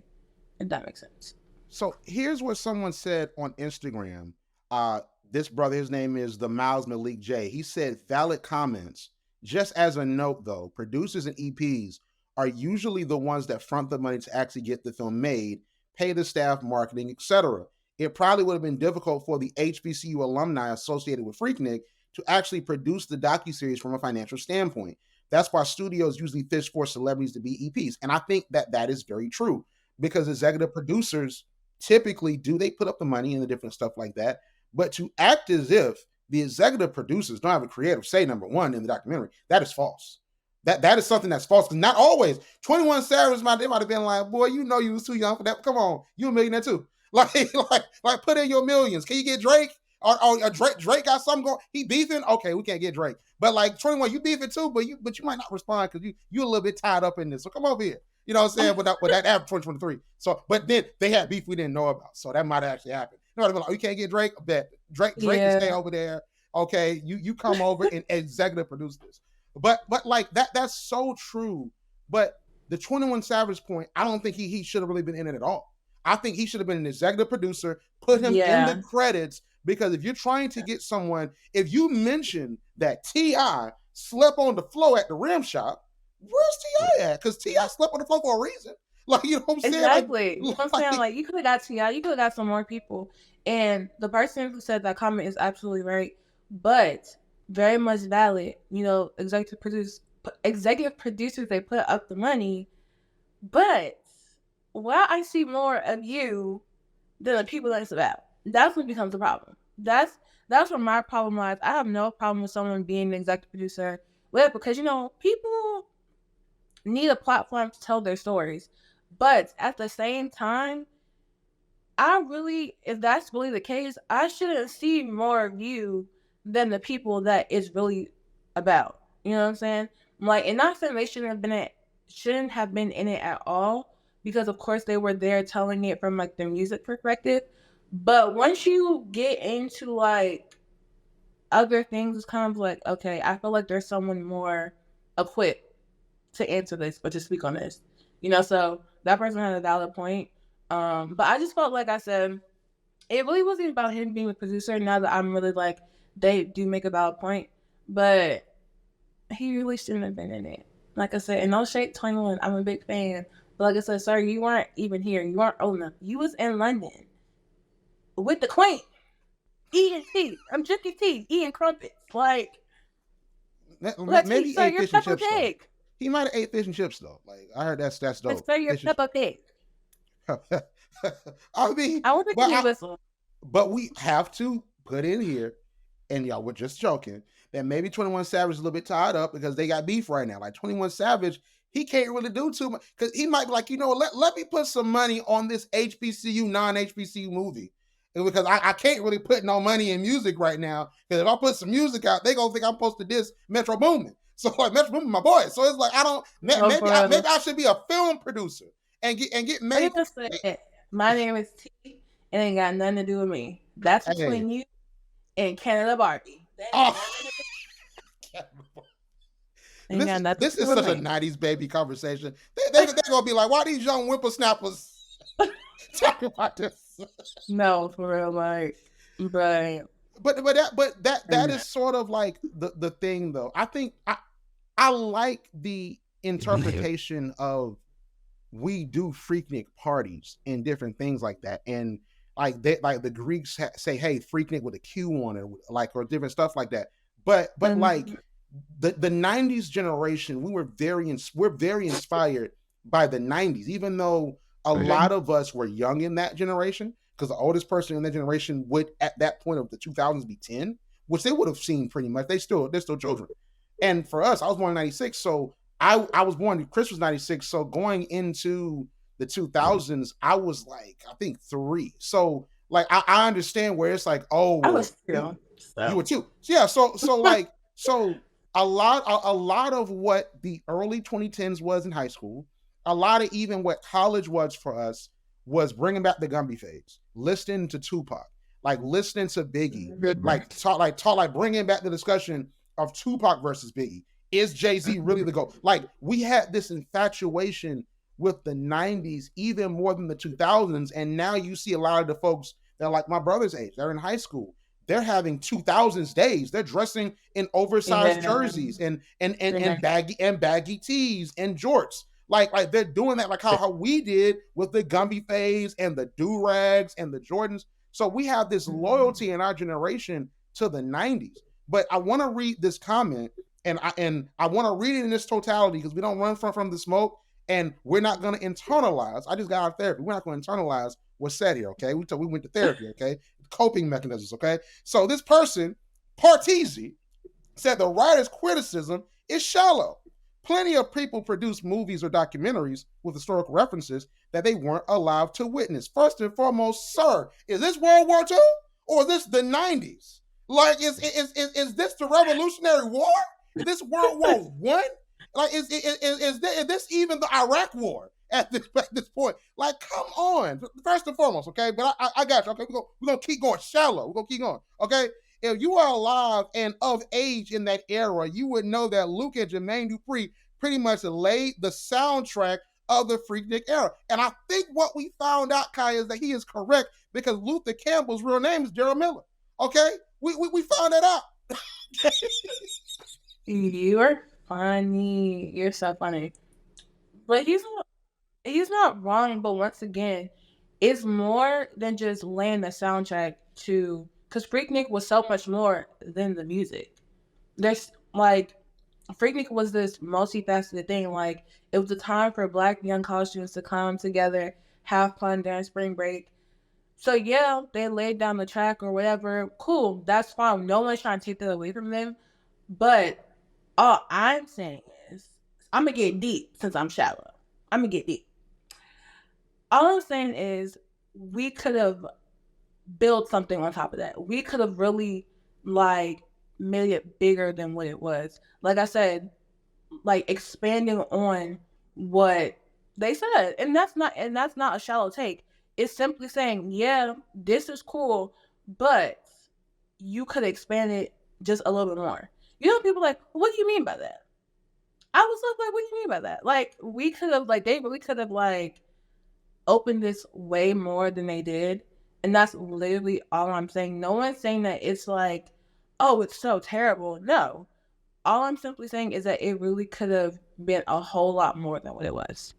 B: if that makes sense.
A: So here's what someone said on Instagram. This brother, his name is the Miles Malik J. He said, valid comments. Just as a note, though, producers and EPs are usually the ones that front the money to actually get the film made, pay the staff, marketing, etc. It probably would have been difficult for the HBCU alumni associated with Freaknik to actually produce the docuseries from a financial standpoint. That's why studios usually fish for celebrities to be EPs. And I think that is very true, because executive producers typically they put up the money and the different stuff like that. But to act as if the executive producers don't have a creative say, number one, in the documentary, that is false. That is something that's false, because not always. 21 Savage, they might have been like, boy, you know you was too young for that. Come on, you a millionaire too. Like put in your millions. Can you get Drake? Or Drake got something going? He beefing? Okay, we can't get Drake. But like 21, you beefing too, but you might not respond because you a little bit tied up in this. So come over here. You know what I'm saying? With that app 2023. So, but then they had beef we didn't know about. So that might have actually happened. You know what I mean? Like, you can't get Drake? I bet Drake can stay over there. Okay, you come over and executive produce this. But like that's so true. But the 21 Savage point, I don't think he should have really been in it at all. I think he should have been an executive producer, put him in the credits, because if you're trying to get someone, if you mention that T.I. slept on the floor at the rim shop, where's T.I. at? Because T.I. slept on the floor for a reason. Like, you know what I'm saying?
B: Exactly. You know what I'm saying? Like, you could have got T.I., you could have got some more people. And the person who said that comment is absolutely right, but very much valid. You know, executive producers, they put up the money, but while I see more of you than the people that's about, that's when it becomes a problem. That's where my problem lies. I have no problem with someone being an executive producer, because, you know, people need a platform to tell their stories. But at the same time, if that's really the case, I shouldn't see more of you than the people that it's really about. You know what I'm saying? Like, and not saying they shouldn't have been in it at all, because of course they were there telling it from like the music perspective. But once you get into like other things, it's kind of like, okay, I feel like there's someone more equipped to answer this, but to speak on this. You know, so that person had a valid point. But I just felt like I said, it really wasn't about him being a producer. Now that I'm really like, they do make a valid point, but he really shouldn't have been in it. Like I said, and no shade 21, I'm a big fan. But like I said, sir, you weren't even here. You weren't old enough. You was in London with the Queen, eating tea. I'm drinking tea, eating crumpets. Like,
A: maybe he ate fish and chips. He might have ate fish and chips though. Like, I heard that's dope.
B: Sir, you're Peppa Pig.
A: I mean,
B: I want to whistle.
A: But we have to put in here, and y'all, we're just joking, that maybe 21 Savage is a little bit tied up because they got beef right now. Like 21 Savage, he can't really do too much because he might be like, you know, let me put some money on this HBCU, non-HBCU movie. And because I can't really put no money in music right now, because if I put some music out, they gonna think I'm supposed to diss Metro Boomin. So like Metro Boomin, my boy. So it's like maybe I should be a film producer and get made.
B: My name is T. It ain't got nothing to do with me. That's between you and Canada Barbie.
A: This is such a 90s baby conversation. They're gonna be like, why these young whippersnappers talking about this?
B: No, for real, like, right.
A: But that is sort of like the thing though. I think I like the interpretation of, we do Freaknik parties and different things like that, and like the Greeks say, hey, Freaknik with a Q on it, like, or different stuff like that. But like the 90s generation, we're very inspired by the 90s, even though a lot of us were young in that generation, because the oldest person in that generation would at that point of the 2000s be 10, which they would have seen pretty much. They're still children. And for us, I was born in 96, so I was born, Chris was 96, so going into the 2000s, I was like, I think 3. So like I understand where it's like, oh,
B: I was 2.
A: You were 2. Yeah, so like so a lot of what the early 2010s was in high school, a lot of even what college was for us, was bringing back the Gumby phase, listening to Tupac, like listening to Biggie, like bringing back the discussion of Tupac versus Biggie. Is Jay-Z really the GOAT? Like, we had this infatuation with the 90s even more than the 2000s, and now you see a lot of the folks that are like my brother's age, they're in high school, they're having 2000s days. They're dressing in oversized jerseys and baggy tees and jorts. Like they're doing that, like how we did with the Gumby phase and the do-rags and the Jordans. So we have this loyalty in our generation to the 90s. But I want to read this comment, and I want to read it in this totality, because we don't run from the smoke, and we're not going to internalize. I just got out of therapy. We're not going to internalize what's said here, okay? We went to therapy, okay? Coping mechanisms, okay? So this person, Partisi, said the writer's criticism is shallow. Plenty of people produce movies or documentaries with historical references that they weren't allowed to witness. First and foremost, sir, is this World War II or is this the 90s? Like, is this the Revolutionary War? Is this World War I? Like, is this even the Iraq War at this point? Like, come on. First and foremost, okay? But I got you. Okay, we're gonna keep going shallow. We're gonna keep going. Okay. If you are alive and of age in that era, you would know that Luke and Jermaine Dupri pretty much laid the soundtrack of the Freaknik era. And I think what we found out, Kiya, is that he is correct because Luther Campbell's real name is Gerald Miller. Okay? We found that out.
B: You're funny. You're so funny. But he's not wrong, but once again, it's more than just laying the soundtrack to, because Freaknik was so much more than the music. There's like, Freaknik was this multifaceted thing. Like, it was a time for Black young college students to come together, have fun during spring break. So yeah, they laid down the track or whatever. Cool, that's fine. No one's trying to take that away from them. But all I'm saying is, I'm gonna get deep since I'm shallow. I'm gonna get deep. All I'm saying is, we could have built something on top of that. We could have really like made it bigger than what it was. Like I said, like expanding on what they said, and that's not a shallow take. It's simply saying, yeah, this is cool, but you could expand it just a little bit more. You know, people are like, what do you mean by that? I was like, what do you mean by that? Like, we could have, like, they really could have, like, opened this way more than they did. And that's literally all I'm saying. No one's saying that it's like, oh, it's so terrible. No. All I'm simply saying is that it really could have been a whole lot more than what it was.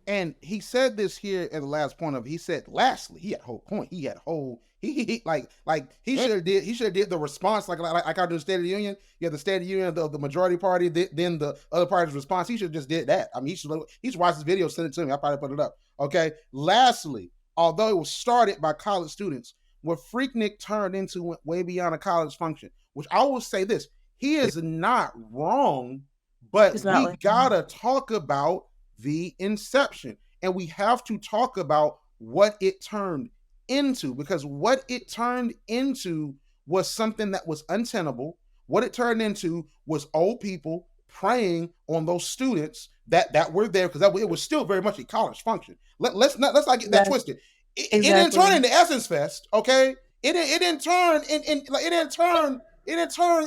A: And he said this here at the last point of, he said, lastly, he had a whole point. He had a whole, he should have did the response like I do the State of the Union. You have the State of the Union, the majority party, then the other party's response. He should have just did that. I mean, he should watch this video, send it to me. I'll probably put it up. Okay. Lastly, although it was started by college students, what Freaknik turned into went way beyond a college function, which I will say this, he is not wrong, but we gotta talk about the inception, and we have to talk about what it turned into, because what it turned into was something that was untenable. What it turned into was old people preying on those students that were there, because it was still very much a college function. Let's not get that twisted. It didn't turn into Essence Fest, okay? It didn't turn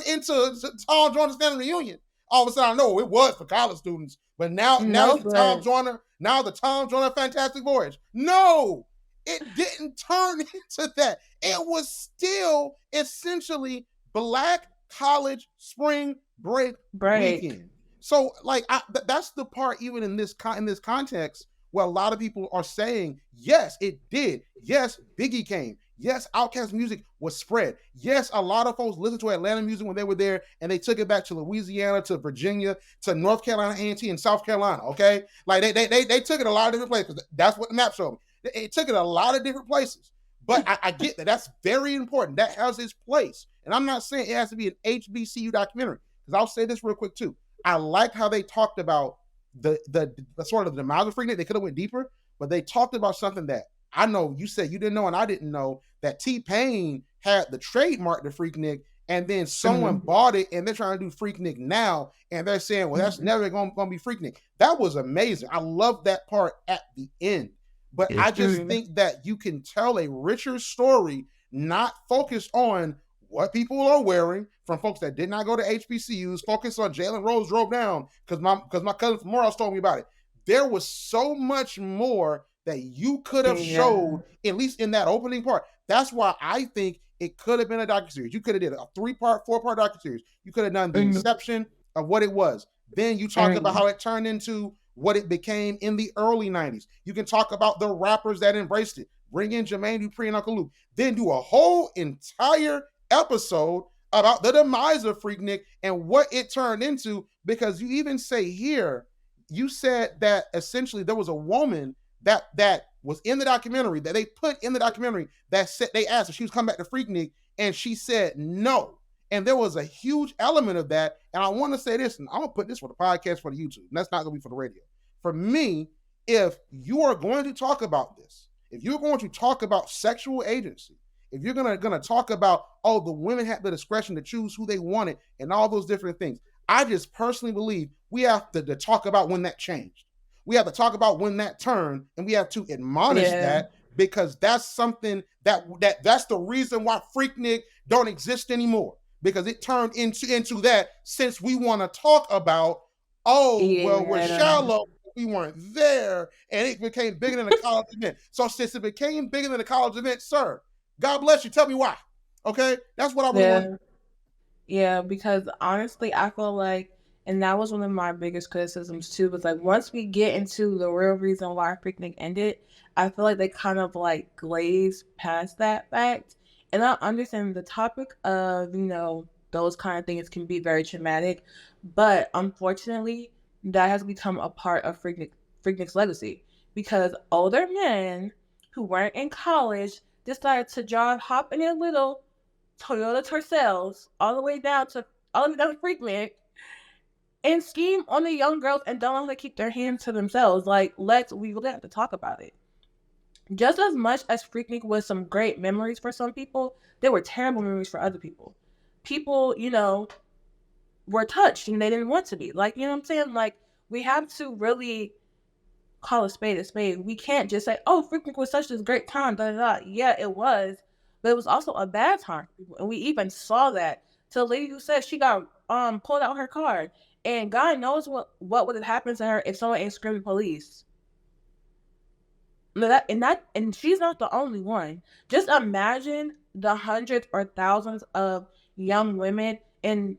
A: into Tom Joyner's family reunion. All of a sudden, I know it was for college students, but now the Tom Joyner Fantastic Voyage. No, it didn't turn into that. It was still essentially Black college spring break weekend. So, like, that's the part, even in this context, where a lot of people are saying, yes, it did. Yes, Biggie came. Yes, Outkast music was spread. Yes, a lot of folks listened to Atlanta music when they were there, and they took it back to Louisiana, to Virginia, to North Carolina A&T, and South Carolina. Okay, like they took it a lot of different places. That's what the map showed me. It took it a lot of different places. But I get that. That's very important. That has its place. And I'm not saying it has to be an HBCU documentary, because I'll say this real quick too. I like how they talked about the sort of the demise of Freaknik. They could have went deeper, but they talked about something that I know you said you didn't know and I didn't know, that T-Pain had the trademark to Freaknik, and then someone bought it and they're trying to do Freaknik now, and they're saying, well, that's never going to be Freaknik. That was amazing. I love that part at the end. But I just think that you can tell a richer story, not focused on what people are wearing, from folks that did not go to HBCUs, focus on Jalen Rose drove down because my cousin from Morris told me about it. There was so much more that you could have showed, at least in that opening part. That's why I think it could have been a docuseries. You could have did a 3-part, 4-part docuseries. You could have done the inception of what it was. Then you talk about how it turned into what it became in the early 90s. You can talk about the rappers that embraced it. Bring in Jermaine Dupri and Uncle Luke. Then do a whole entire episode about the demise of Freaknik and what it turned into, because you even say here, you said that essentially there was a woman that was in the documentary, that they put in the documentary, that said, they asked if she was coming back to Freaknik, and she said no. And there was a huge element of that. And I want to say this, and I'm going to put this for the podcast, for the YouTube, and that's not going to be for the radio. For me, if you are going to talk about this, if you're going to talk about sexual agency, if you're going to talk about, oh, the women had the discretion to choose who they wanted and all those different things, I just personally believe we have to talk about when that changed. We have to talk about when that turned, and we have to admonish that, because that's something that's the reason why Freaknik don't exist anymore, because it turned into that, since we want to talk about, we're shallow, we weren't there, and it became bigger than a college event. So since it became bigger than a college event, sir, God bless you. Tell me why. Okay, that's what I really want.
B: Yeah, because honestly, I feel like, and that was one of my biggest criticisms too, was like once we get into the real reason why Freaknik ended, I feel like they kind of like glazed past that fact. And I understand the topic of, those kind of things can be very traumatic, but unfortunately, that has become a part of Freaknik's legacy because older men who weren't in college decided to hop in a little Toyota Tercels all the way down to Freaknik and scheme on the young girls and don't let them keep their hands to themselves. Like, we really have to talk about it. Just as much as Freaknik was some great memories for some people, they were terrible memories for other people. People, were touched and they didn't want to be. Like, you know what I'm saying? Like, we have to really call a spade a spade. We can't just say, oh, Freaknik was such a great time, da da da. Yeah, it was. But it was also a bad time for people. And we even saw that to the lady who said she got pulled out her card. And God knows what would have happened to her if someone ain't screaming police. And she's not the only one. Just imagine the hundreds or thousands of young women and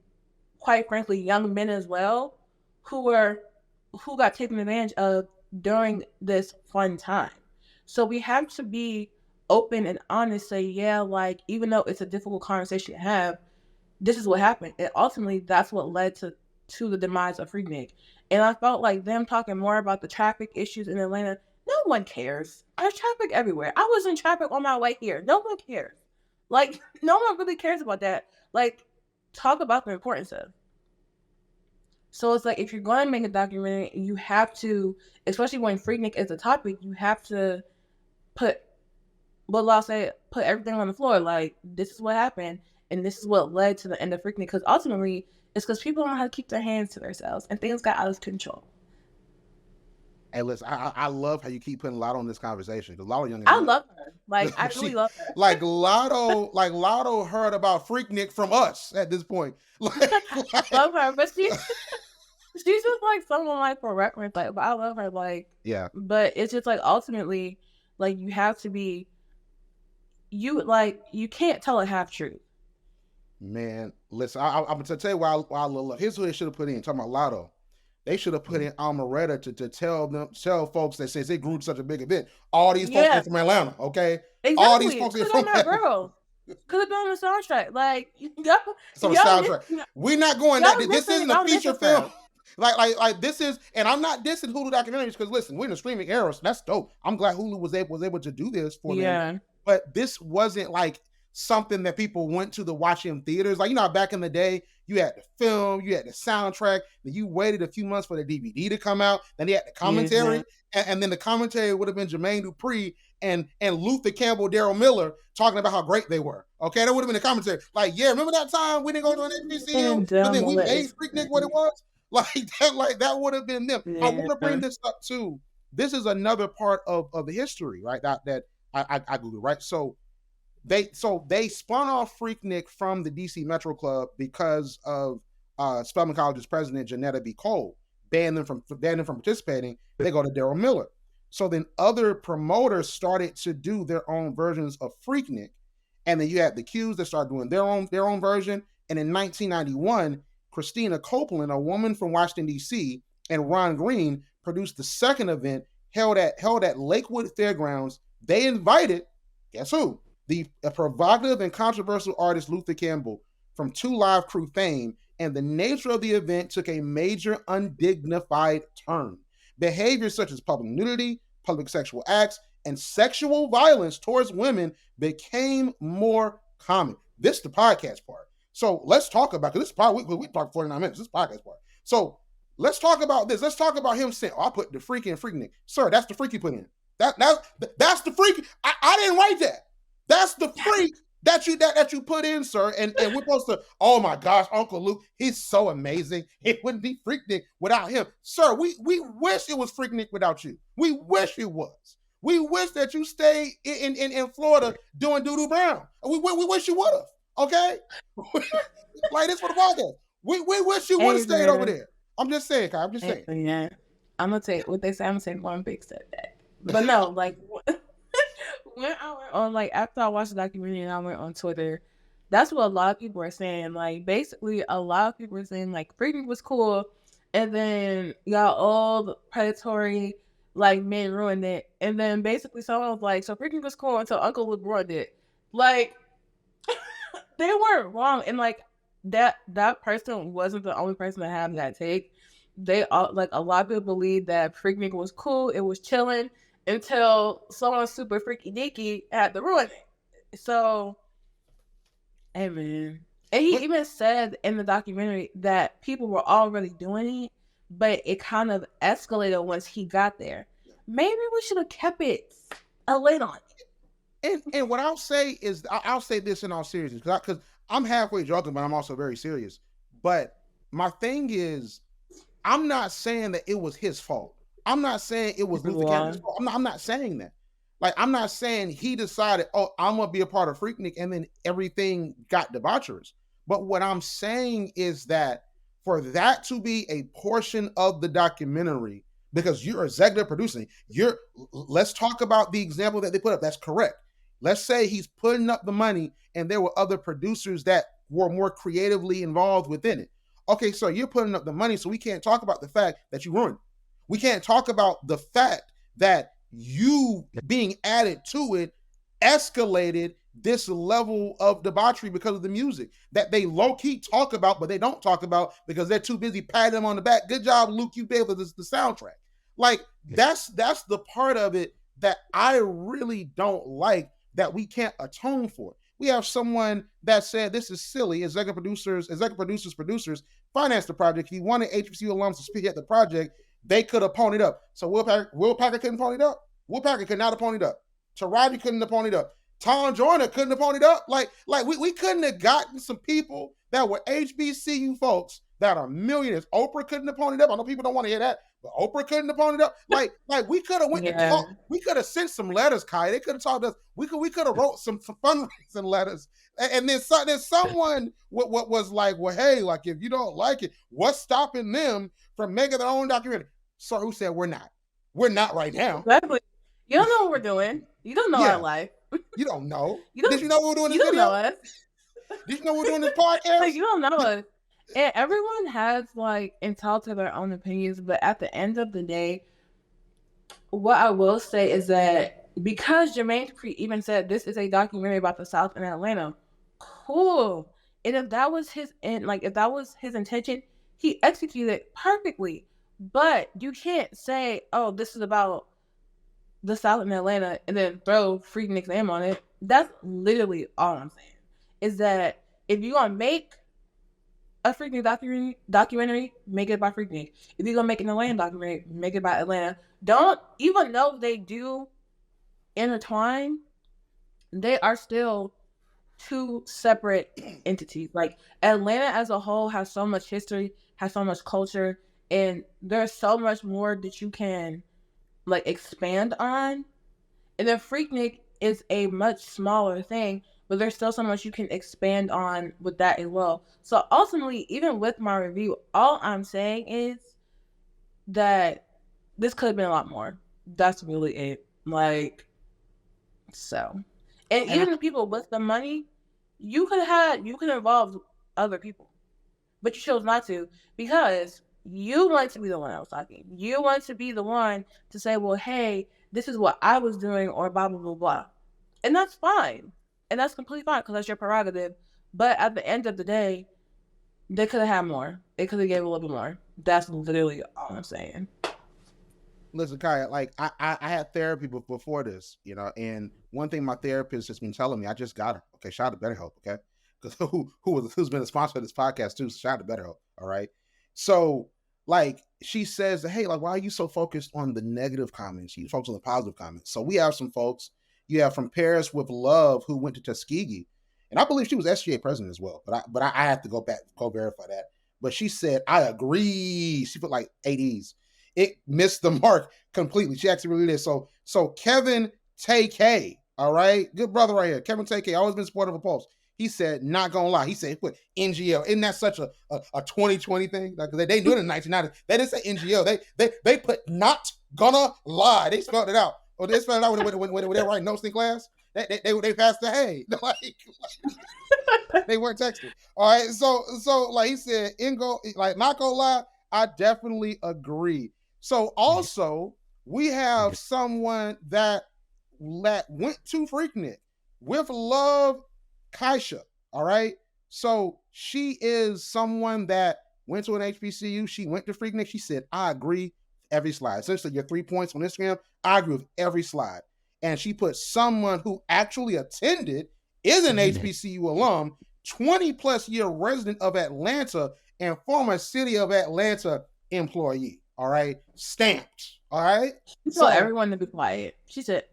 B: quite frankly young men as well who got taken advantage of during this fun time. So we have to be open and honest, say, yeah, like, even though it's a difficult conversation to have, this is what happened. And ultimately, that's what led to the demise of Freaknik. And I felt like them talking more about the traffic issues in Atlanta, no one cares. There's traffic everywhere. I was in traffic on my way here. No one cares. Like, no one really cares about that. Like, talk about the importance of. So it's like, if you're going to make a documentary, you have to, especially when Freaknik is a topic, you have to put everything on the floor. Like, this is what happened, and this is what led to the end of Freaknik. Because ultimately, it's because people don't know how to keep their hands to themselves, and things got out of control.
A: Hey, listen, I love how you keep putting Lotto in this conversation. Because Lotto young.
B: I love her. Like, I really love her.
A: Like Lotto heard about Freaknik from us at this point.
B: I love her, but she's just like someone like for reference. Like, but I love her. Like,
A: yeah.
B: But it's just like ultimately, like, you have to be. You can't tell a half truth.
A: Man, listen, I'm gonna tell you why I love. Here's what they should have put in. Talking about Lotto. They should have put in Almaretta to tell folks that since it grew to such a big event, all these folks are from Atlanta, okay?
B: Exactly.
A: All these folks are from
B: Atlanta. Could have been on the soundtrack. Like,
A: it's on the soundtrack. We're not going that. This isn't a feature film. Like this is, and I'm not dissing Hulu documentaries because listen, we're in a streaming era, so that's dope. I'm glad Hulu was able to do this for them. But this wasn't like something that people went to watch in theaters. Like, back in the day, you had the film, you had the soundtrack, then you waited a few months for the DVD to come out, then you had the commentary, and then the commentary would have been Jermaine Dupri and Luther Campbell, Daryl Miller talking about how great they were. Okay, that would have been the commentary. Like, yeah, remember that time we didn't go to an HBCU, but then we made Freaknik what it was? Like that would have been them. I want to bring this up too. This is another part of the history, right? That I Googled, right? So they spun off Freaknik from the DC Metro Club because of Spelman College's president Janetta B. Cole banned them from participating. They go to Daryl Miller. So then other promoters started to do their own versions of Freaknik, and then you had the Qs that started doing their own version. And in 1991, Christina Copeland, a woman from Washington D.C., and Ron Green produced the second event held at Lakewood Fairgrounds. They invited, guess who? The provocative and controversial artist Luther Campbell from 2 Live Crew fame, and the nature of the event took a major undignified turn. Behaviors such as public nudity, public sexual acts, and sexual violence towards women became more common. This is the podcast part. So let's talk about, because this part, we talked 49 minutes, this podcast part. So let's talk about this. Let's talk about him saying, I put the freak in Freaknik. Sir, that's the freak you put in. That's the freak. I didn't write that. That's the freak that you put in, sir. And we're supposed to, oh my gosh, Uncle Luke, he's so amazing. It wouldn't be Freaknik without him. Sir, we wish it was Freaknik without you. We wish it was. We wish that you stayed in Florida doing Doo Doo Brown. We wish you would have. Okay? Like this for the podcast. We wish you would have stayed over there. I'm just saying, Kai. I'm just saying.
B: Yeah. I'm gonna take what they say. I'm gonna take one big step back. But no, like when I went on, like after I watched the documentary and I went on Twitter, that's what a lot of people are saying. Like basically, a lot of people are saying like Freaknik was cool, and then y'all all the predatory like men ruined it, and then basically someone was like, so Freaknik was cool until Uncle Luke ruined it. Like they weren't wrong, and like that person wasn't the only person to have that take. They all like a lot of people believe that Freaknik was cool, it was chilling until someone super freaky deaky had to ruin it. So, hey man, and he even said in the documentary that people were already doing it, but it kind of escalated once he got there. Maybe we should have kept it a lid on
A: it. And what I'll say is, I'll say this in all seriousness, because I'm halfway joking, but I'm also very serious. But my thing is, I'm not saying that it was his fault. I'm not saying it was Luther Campbell's fault. I'm not saying that. Like, I'm not saying he decided, oh, I'm going to be a part of Freaknik, and then everything got debaucherous. But what I'm saying is that for that to be a portion of the documentary, because you're executive producing, let's talk about the example that they put up. That's correct. Let's say he's putting up the money and there were other producers that were more creatively involved within it. Okay, so you're putting up the money, so we can't talk about the fact that you ruined it. We can't talk about the fact that you being added to it escalated this level of debauchery because of the music that they low-key talk about, but they don't talk about because they're too busy patting them on the back. Good job, Luke, you paid for the soundtrack. Like, that's the part of it that I really don't like, that we can't atone for. We have someone that said this is silly. Executive producers, finance the project. If you wanted HBCU alums to speak at the project, they could have ponied up. So Will Packer couldn't pony it up. Will Packer could not have ponied up. Taraji couldn't have ponied up. Tom Joyner couldn't have ponied up. Like we couldn't have gotten some people that were HBCU folks that are millionaires. Oprah couldn't have ponied up. I know people don't want to hear that, but Oprah couldn't have ponied up. Like we could have went and talked. We could have sent some letters, Kai. They could have talked to us. We could have wrote some fundraising letters. And then someone what was like, well, hey, like if you don't like it, what's stopping them from making their own documentary? So who said we're not? We're not right now.
B: Exactly. You don't know what we're doing. You don't know our life.
A: You don't know. Did you know we were doing this video?
B: You don't know us.
A: Did you know we're doing this podcast?
B: Like, you don't know us. And everyone has like entitled to their own opinions, but at the end of the day, what I will say is that because Jermaine Dupri even said this is a documentary about the South in Atlanta, cool. And if that was his intention, he executed it perfectly. But you can't say, oh, this is about the South in Atlanta and then throw Freaknik's name on it. That's literally all I'm saying. Is that if you're gonna make a Freaknik documentary, make it by Freaknik. If you're gonna make an Atlanta documentary, make it by Atlanta. Don't, even though they do intertwine, they are still two separate entities. Like, Atlanta as a whole has so much history, has so much culture, and there's so much more that you can like expand on. And then Freaknik is a much smaller thing, but there's still so much you can expand on with that as well. So ultimately, even with my review, all I'm saying is that this could have been a lot more. That's really it. Like, so. And even the people with the money, you could have involved other people. But you chose not to, because you want to be the one that was talking. You want to be the one to say, well, hey, this is what I was doing, or blah, blah, blah, blah. And that's fine. And that's completely fine, because that's your prerogative. But at the end of the day, they could have had more. They could have gave a little bit more. That's literally all I'm saying.
A: Listen, Kaya, like I had therapy before this, you know, and one thing my therapist has been telling me, I just got her. Okay, shout out to BetterHelp, okay? Because who's been a sponsor of this podcast too, so shout out to BetterHelp, all right? So, like, she says, hey, like, why are you so focused on the negative comments? You focus on the positive comments. So we have some folks, you have from Paris with Love, who went to Tuskegee, and I believe she was SGA president as well, but I have to go verify that. But she said, I agree. She put like 80s. It missed the mark completely. She actually really did. So Kevin Take, all right, good brother right here. Kevin Take, always been supportive of Pulse. He said, not gonna lie. He said, put NGL. Isn't that such a 2020 thing? Like they do it in the 1990s. They didn't say NGL. They put not gonna lie. They spelled it out. Or they spelled it out when they were writing notes in class. They passed the hey. They weren't texting. All right. So like he said, like not gonna lie, I definitely agree. So also we have someone that went to Freaknik with love, Kiya. All right. So she is someone that went to an HBCU. She went to Freaknik. She said, I agree every slide. Essentially, your 3 points on Instagram, I agree with every slide. And she put someone who actually attended, is an HBCU alum, 20 plus year resident of Atlanta, and former City of Atlanta employee. All right. Stamped. All right.
B: She told everyone to be quiet. She said,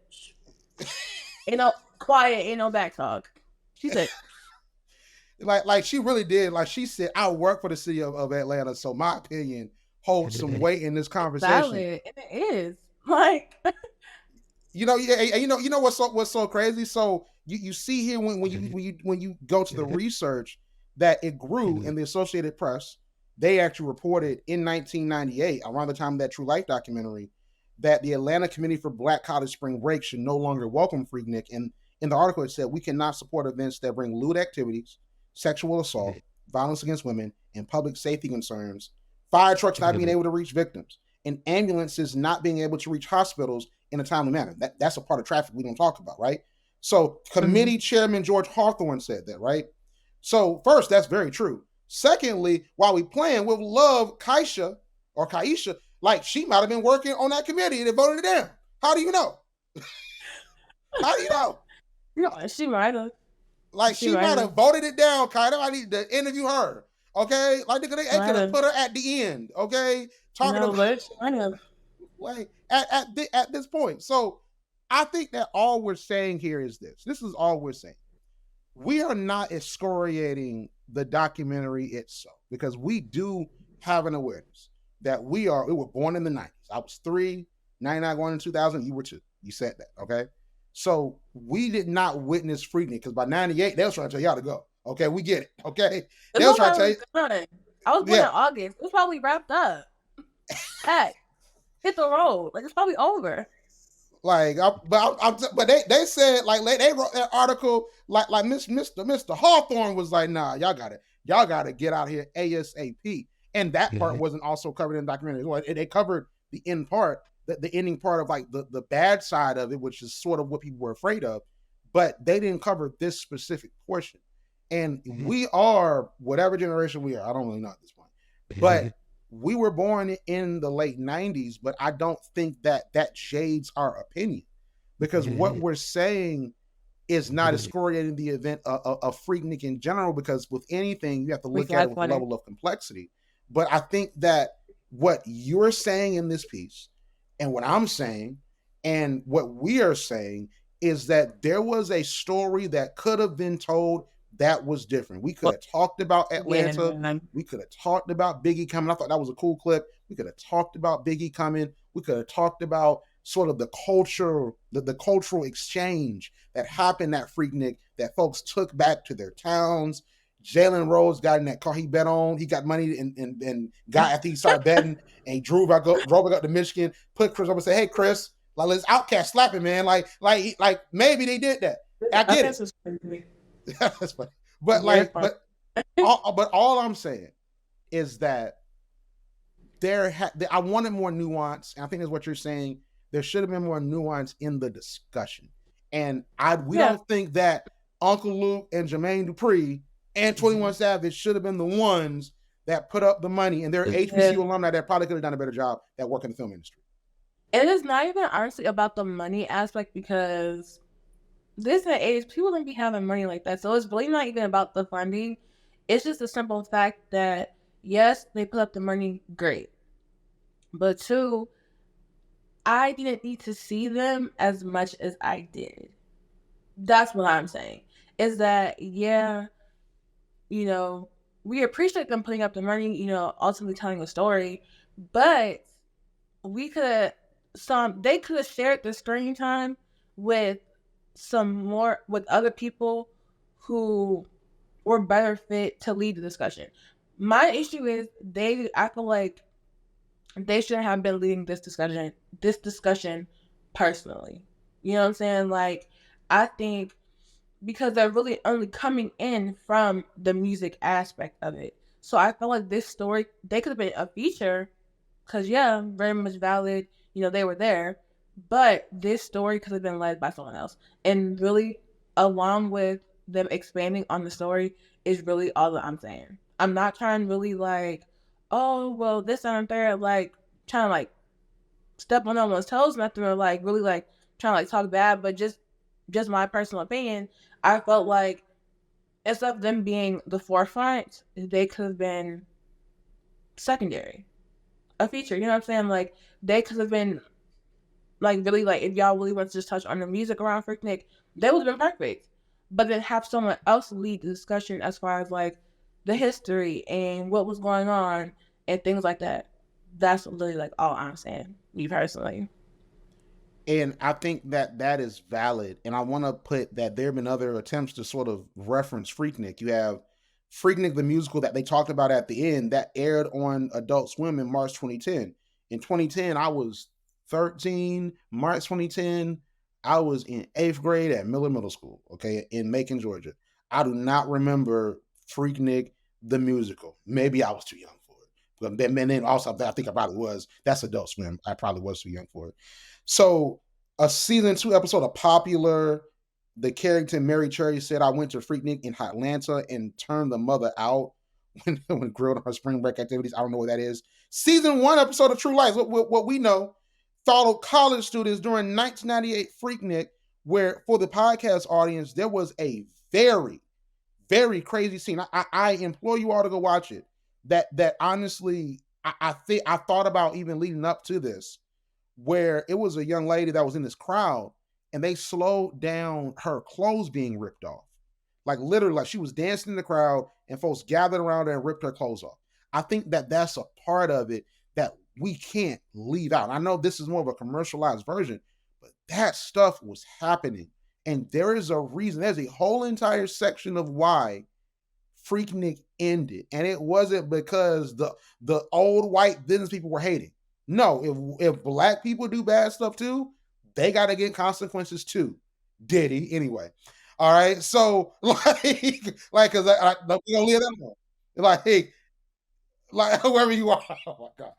B: ain't no quiet, ain't no back talk. She said,
A: like she really did. Like she said, I work for the City of Atlanta, so my opinion holds some weight in this conversation.
B: Valid. And it is. Like,
A: you know what's so crazy? So you see here when you go to the research that it grew in the Associated Press. They actually reported in 1998, around the time of that True Life documentary, that the Atlanta Committee for Black College Spring Break should no longer welcome Freaknik. And in the article, it said, we cannot support events that bring lewd activities, sexual assault, violence against women, and public safety concerns, fire trucks not being able to reach victims, and ambulances not being able to reach hospitals in a timely manner. That's a part of traffic we don't talk about, right? So committee chairman George Hawthorne said that, right? So first, that's very true. Secondly, while we playing with love, Kiya, like she might have been working on that committee and they voted it down. How do you know? How do you know?
B: No, she might have.
A: Like she might have voted it down, Kiya. I need to interview her. Okay, like they could have put her at the end. Okay, talking about like at this point. So I think that all we're saying here is this. This is all we're saying. We are not excoriating the documentary itself because we do have an awareness that we were born in the 90s. I was 3, 99 going in 2000. You were 2. You said that, okay? So we did not witness Freaknik because by 98, they was trying to tell y'all to go. Okay, we get it, okay? They was trying to tell you.
B: I was born in August. It was probably wrapped up. Heck, hit the road. Like, it's probably over.
A: Like, but they said, like, they wrote that article, like Mr. Hawthorne was like, nah, y'all got to get out here ASAP. And that part wasn't also covered in the documentary. They covered the end part, the ending part of like the bad side of it, which is sort of what people were afraid of, but they didn't cover this specific portion. And we are whatever generation we are. I don't really know at this point, but we were born in the late 90s, but I don't think that shades our opinion because what we're saying is not excoriating the event of Freaknik in general, because with anything, you have to look at it with a level of complexity. But I think that what you're saying in this piece and what I'm saying and what we are saying is that there was a story that could have been told that was different. We could have talked about Atlanta. Yeah. We could have talked about Biggie coming. I thought that was a cool clip. We could have talked about Biggie coming. We could have talked about sort of the culture, the cultural exchange that happened at Freaknik that folks took back to their towns. Jalen Rose got in that car he bet on. He got money and got after he started betting and he drove back up to Michigan, put Chris up and said, hey, Chris, like let's Outkast slapping, man. Like maybe they did that. I get it. That's funny. But like, but all I'm saying is that I wanted more nuance. And I think that's what you're saying. There should have been more nuance in the discussion. And we don't think that Uncle Luke and Jermaine Dupri and 21 Savage should have been the ones that put up the money, and they're HBCU alumni that probably could have done a better job that work in the film industry.
B: It is not even honestly about the money aspect because this age, people don't be having money like that. So it's really not even about the funding. It's just the simple fact that, yes, they put up the money, great. But 2, I didn't need to see them as much as I did. That's what I'm saying. Is that, we appreciate them putting up the money, ultimately telling a story. But they could have shared the screen time with other people who were better fit to lead the discussion. My issue is I feel like they shouldn't have been leading this discussion personally. You know what I'm saying? Like, I think because they're really only coming in from the music aspect of it. So I feel like this story, they could have been a feature, because, yeah, very much valid, they were there, but this story could have been led by someone else. And really, along with them expanding on the story, is really all that I'm saying. I'm not trying to really, like, oh, well, this and third, like, trying to, like, step on someone's toes, nothing, or, like, really, like, trying to, like, talk bad, but just my personal opinion, I felt like instead of them being the forefront, they could have been secondary, a feature. You know what I'm saying? Like, they could have been, like, really, like, if y'all really want to just touch on the music around Freaknik, they would have been perfect. But then have someone else lead the discussion as far as, like, the history and what was going on and things like that. That's literally, like, all I'm saying, me personally.
A: And I think that is valid. And I want to put that there have been other attempts to sort of reference Freaknik. You have Freaknik, the musical that they talked about at the end, that aired on Adult Swim in March 2010. In 2010, I was 13. March 2010, I was in 8th grade at Miller Middle School, okay, in Macon, Georgia. I do not remember Freaknik, the musical. Maybe I was too young for it. And then also, I think I probably was. That's Adult Swim. I probably was too young for it. So a season 2 episode of Popular, the character Mary Cherry said, I went to Freaknik in Atlanta and turned the mother out when grilled on her spring break activities. I don't know what that is. Season 1 episode of True Lies, what we know, followed college students during 1998 Freaknik, where for the podcast audience, there was a very, very crazy scene. I implore you all to go watch it. That honestly, I think I thought about even leading up to this, where it was a young lady that was in this crowd and they slowed down her clothes being ripped off. Like literally, like she was dancing in the crowd and folks gathered around her and ripped her clothes off. I think that's a part of it that we can't leave out. I know this is more of a commercialized version, but that stuff was happening. And there is a reason. There's a whole entire section of why Freaknik ended. And it wasn't because the old white business people were hating. No, if black people do bad stuff too, they got to get consequences too. Did he? Anyway. All right. So because we don't live that long. Like whoever you are. Oh my God.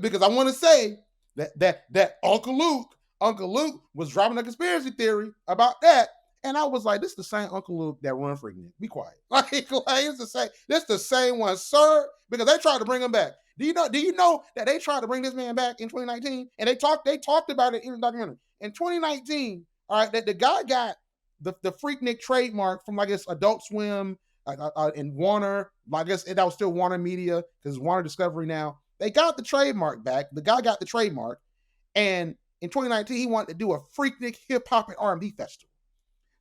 A: Because I want to say that Uncle Luke was dropping a conspiracy theory about that. And I was like, this is the same Uncle Luke that run Freaknik. Be quiet. Like it's the same. This the same one, sir. Because they tried to bring him back. Do you know that they tried to bring this man back in 2019? And they talked about it in the documentary. In 2019, all right, that the guy got the Freaknik trademark from, I guess, Adult Swim and Warner. I guess that was still Warner Media because it's Warner Discovery now. They got the trademark back. The guy got the trademark. And in 2019, he wanted to do a Freaknik hip hop and R&B festival.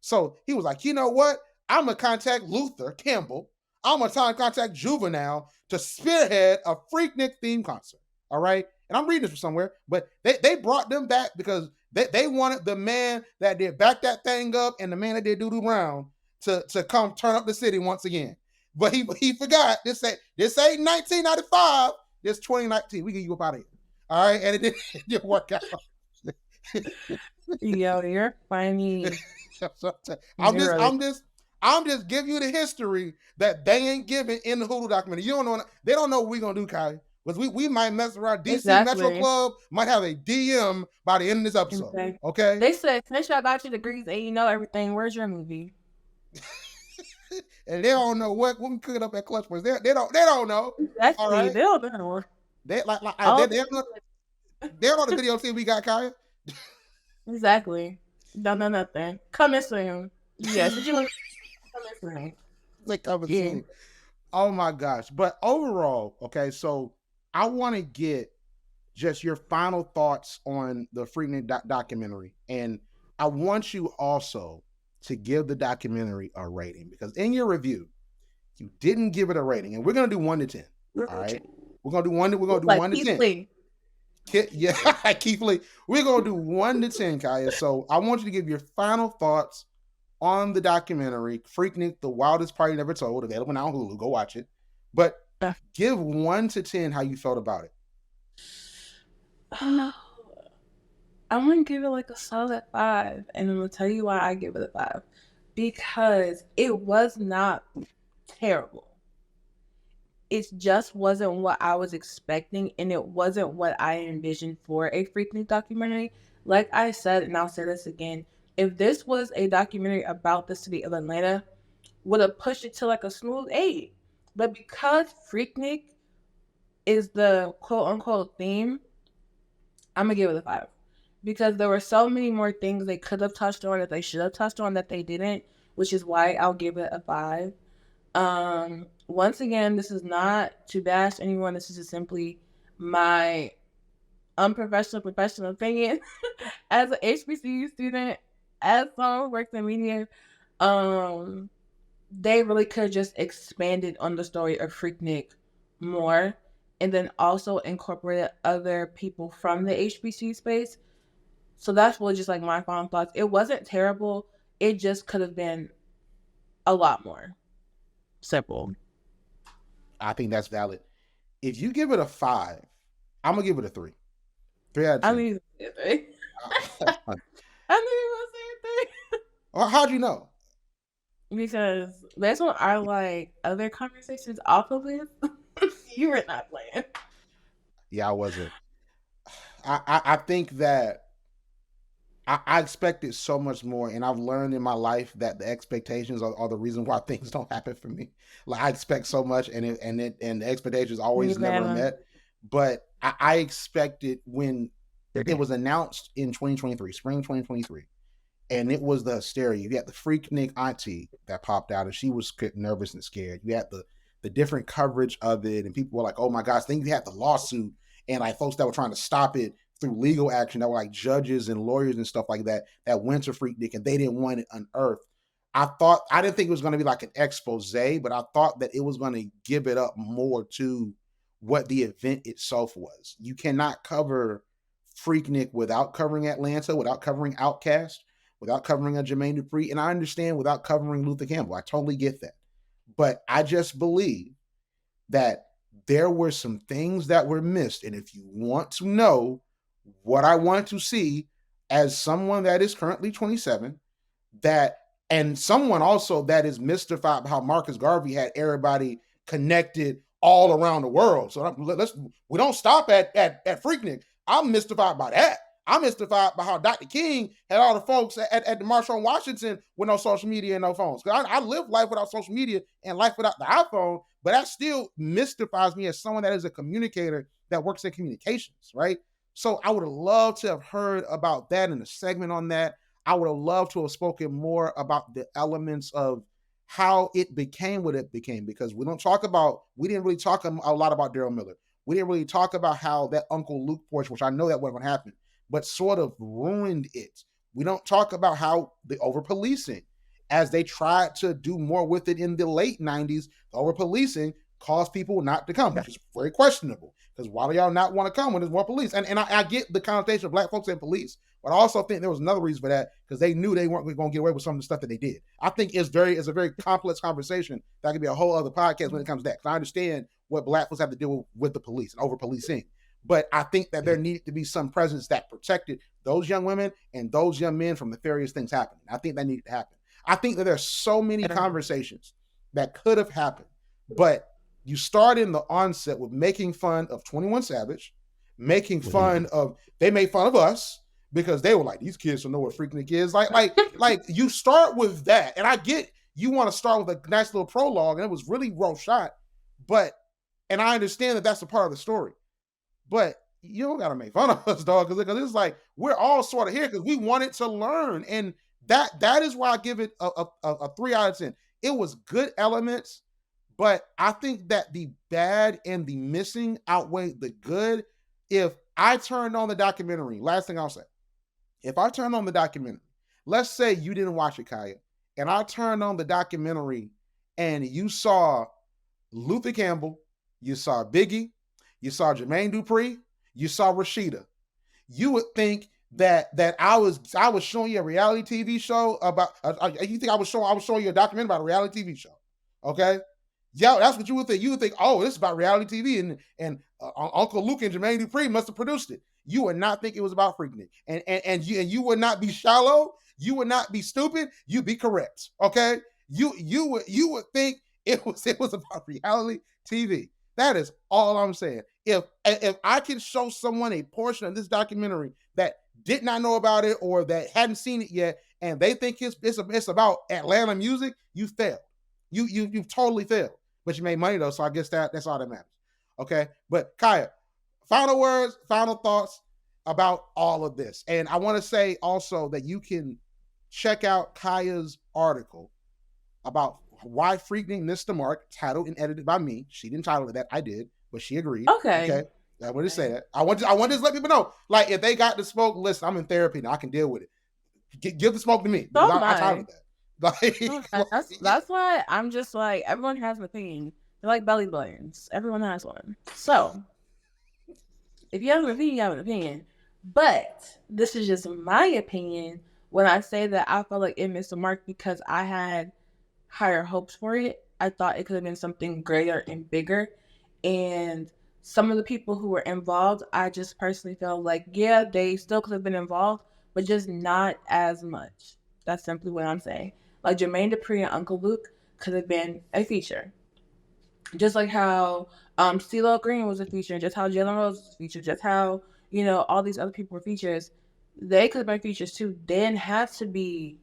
A: So he was like, you know what? I'm going to contact Luther Campbell. I'm going to contact Juvenile to spearhead a Freaknik theme concert. All right. And I'm reading this from somewhere, but they brought them back because they wanted the man that did back that thing up and the man that did Doo-Doo Brown to come turn up the city once again. But he forgot. This ain't 1995. This 2019. We get you up out of here. All right. And it didn't work out.
B: Yo, you're funny.
A: I'm just giving you the history that they ain't giving in the Hulu documentary. You don't know. They don't know what we're gonna do, Kai. Because we might mess around. DC Metro Club might have a DM by the end of this episode. Exactly. Okay.
B: They said, since y'all got your degrees and you know everything, where's your movie?
A: And they don't know what we cook it up at Clutch Points. They don't know.
B: Actually, all right? They don't know.
A: They don't know the video team we got, Kaya.
B: Exactly. Don't know nothing. Coming soon. Yes. Did you coming soon?
A: Like coming soon. Oh my gosh. But overall, okay, so I want to get just your final thoughts on the Freaknik documentary. And I want you also to give the documentary a rating, because in your review, you didn't give it a rating. And we're gonna do 1 to 10. All right. We're gonna do 1 to 10.
B: Lee.
A: Keith Lee. We're gonna do 1 to 10, Kaya. So I want you to give your final thoughts on the documentary Freaknik, The Wildest Party Never Told, available now on Hulu. Go watch it. But give 1 to 10 how you felt about it.
B: I'm gonna give it like a solid 5, and I'm gonna tell you why I give it a 5. Because it was not terrible. It just wasn't what I was expecting, and it wasn't what I envisioned for a Freaknik documentary. Like I said, and I'll say this again, if this was a documentary about the city of Atlanta, would have pushed it to like a smooth 8. But because Freaknik is the quote-unquote theme, I'm gonna give it a 5. Because there were so many more things they could have touched on that they should have touched on that they didn't, which is why I'll give it a 5. Once again, this is not to bash anyone. This is just simply my unprofessional professional opinion as an HBCU student, as someone who works in media. They really could have just expanded on the story of Freaknik more, and then also incorporated other people from the HBCU space. So that's really just like my final thoughts. It wasn't terrible. It just could have been a lot more simple.
A: I think that's valid. If you give it a 5, I'm gonna give it a 3. 3 out of 10.
B: I mean, I knew you were gonna say 3.
A: Well, how'd you know?
B: Because based on our like other conversations off of this, you were not playing.
A: Yeah, I wasn't. I think that I expected so much more, and I've learned in my life that the expectations are the reason why things don't happen for me. Like I expect so much, and the expectations always never met. But I expected when it was announced in 2023, spring 2023, and it was the hysteria. You had the Freaknik auntie that popped out, and she was nervous and scared. You had the different coverage of it, and people were like, "Oh my gosh!" Then you had the lawsuit, and like folks that were trying to stop it through legal action, that were like judges and lawyers and stuff like that went to Freaknik, and they didn't want it unearthed. I didn't think it was going to be like an expose, but I thought that it was going to give it up more to what the event itself was. You cannot cover Freaknik without covering Atlanta, without covering Outkast, without covering a Jermaine Dupri, and I understand without covering Luther Campbell. I totally get that. But I just believe that there were some things that were missed. And if you want to know what I want to see as someone that is currently 27, and someone also that is mystified by how Marcus Garvey had everybody connected all around the world. So we don't stop at Freaknik. I'm mystified by that. I'm mystified by how Dr. King had all the folks at the March on Washington with no social media and no phones. Because I live life without social media and life without the iPhone, but that still mystifies me as someone that is a communicator that works in communications, right? So I would have loved to have heard about that in a segment on that. I would have loved to have spoken more about the elements of how it became what it became, because we didn't really talk a lot about Daryl Miller. We didn't really talk about how that Uncle Luke portion, which I know that wasn't going to happen, but sort of ruined it. We don't talk about how the over-policing, as they tried to do more with it in the late 90s, the over-policing caused people not to come, which is very questionable. Because why do y'all not want to come when there's more police? And I get the connotation of black folks and police, but I also think there was another reason for that, because they knew they weren't going to get away with some of the stuff that they did. I think it's a very complex conversation that could be a whole other podcast when it comes to that. Because I understand what black folks have to deal with the police and over-policing. But I think that there needed to be some presence that protected those young women and those young men from nefarious things happening. I think that needed to happen. I think that there's so many conversations that could have happened, but you start in the onset with making fun of 21 Savage, making fun of, they made fun of us because they were like, these kids don't know what Freaknik is. Like you start with that. And I get you want to start with a nice little prologue, and it was really well shot, and I understand that that's a part of the story. But you don't got to make fun of us, dog, because it's like we're all sort of here because we wanted to learn. And that is why I give it a 3 out of 10. It was good elements, but I think that the bad and the missing outweigh the good. If I turned on the documentary, last thing I'll say, if I turned on the documentary, let's say you didn't watch it, Kiya, and I turned on the documentary and you saw Luther Campbell, you saw Biggie, you saw Jermaine Dupri, you saw Rashida, you would think that I was showing you a reality TV show about. You think I was showing you a documentary about a reality TV show? Okay, yeah, that's what you would think. You would think, oh, this is about reality TV, and Uncle Luke and Jermaine Dupri must have produced it. You would not think it was about Freaknik, and you would not be shallow. You would not be stupid. You'd be correct. Okay, you would think it was about reality TV. That is all I'm saying. If I can show someone a portion of this documentary that did not know about it or that hadn't seen it yet, and they think it's about Atlanta music, you failed. You've totally failed. But you made money though, so I guess that's all that matters. Okay, but Kiya, final words, final thoughts about all of this, and I want to say also that you can check out Kiya's article about why Freaknik missed the mark, titled and edited by me. She didn't title it that, I did, but she agreed. Okay. I want to say that. I want to just let people know, like, if they got the smoke, listen, I'm in therapy now. I can deal with it. Give the smoke to me. I titled that.
B: That's why I'm just like, everyone has an opinion. They're like belly buttons. Everyone has one. So, if you have an opinion, you have an opinion. But this is just my opinion when I say that I felt like it missed the mark because I had higher hopes for it. I thought it could have been something greater and bigger. And some of the people who were involved, I just personally felt like, yeah, they still could have been involved, but just not as much. That's simply what I'm saying. Like Jermaine Dupri and Uncle Luke could have been a feature. Just like how CeeLo Green was a feature, just how Jalen Rose was a feature, just how, all these other people were features. They could have been features too. They didn't have to be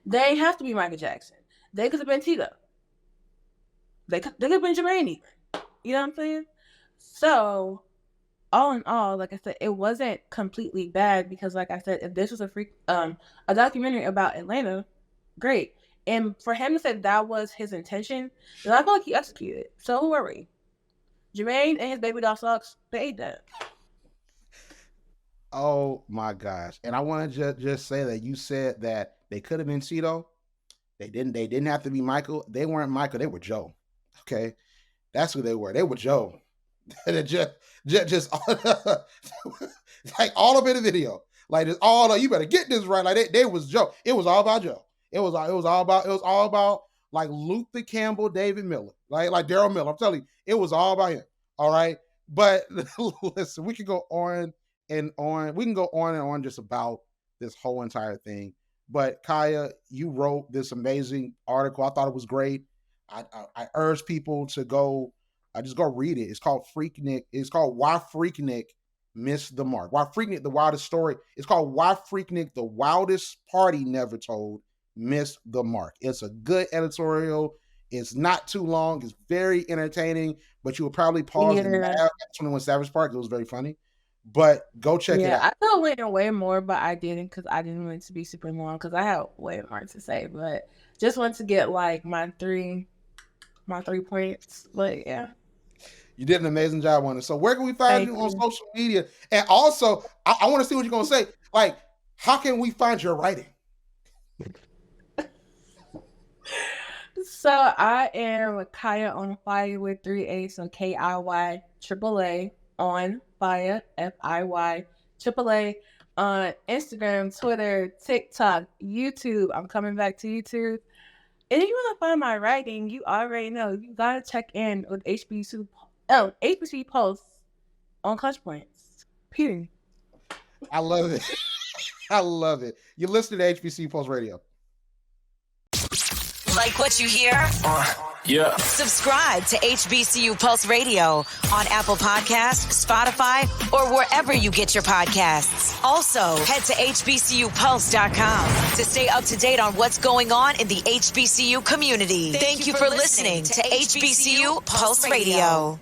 B: Michael Jackson. They could have been Tito. They could have been Jermaine even. You know what I'm saying? So, all in all, like I said, it wasn't completely bad because, like I said, if this was a documentary about Atlanta, great. And for him to say that was his intention, then I feel like he executed. So who are we? Jermaine and his baby doll socks, they ate that.
A: Oh my gosh. And I want to just say that you said that they could have been Tito. They didn't have to be Michael. They weren't Michael. They were Joe. Okay. That's who they were. They were Joe. just like all up in the video. Like it's all, you better get this right. Like they was Joe. It was all about Joe. It was all about like Luther Campbell, David Miller, like Daryl Miller. I'm telling you, it was all about him. All right. But listen, we can go on and on. We can go on and on just about this whole entire thing. But Kiya, you wrote this amazing article. I thought it was great. I urge people to go. Just go read it. It's called Freaknik. It's called Why Freaknik Missed the Mark. Why Freaknik, the wildest story. It's called Why Freaknik, the Wildest Party Never Told, Missed the Mark. It's a good editorial. It's not too long. It's very entertaining, but you will probably pause and laugh at 21 Savage Park. It was very funny. But go check it out.
B: I thought it went way more, but I didn't because I didn't want it to be super long because I had way more to say. But just wanted to get like my three points. But yeah.
A: You did an amazing job on it. So where can we find you on social media? And also, I want to see what you're going to say. Like, how can we find your writing?
B: So I am Kiya on Fire with 3 A's. So KIY on Fire, FIY on Instagram, Twitter, TikTok, YouTube. I'm coming back to YouTube. And if you want to find my writing, you already know. You got to check in with HBCU Pulse on Clutch Points. Period.
A: I love it. I love it. You listen to HBCU Pulse Radio.
C: Like what you hear?
D: Yeah.
C: Subscribe to HBCU Pulse Radio on Apple Podcasts, Spotify, or wherever you get your podcasts. Also, head to HBCUPulse.com to stay up to date on what's going on in the HBCU community. Thank you for listening to HBCU Pulse Radio.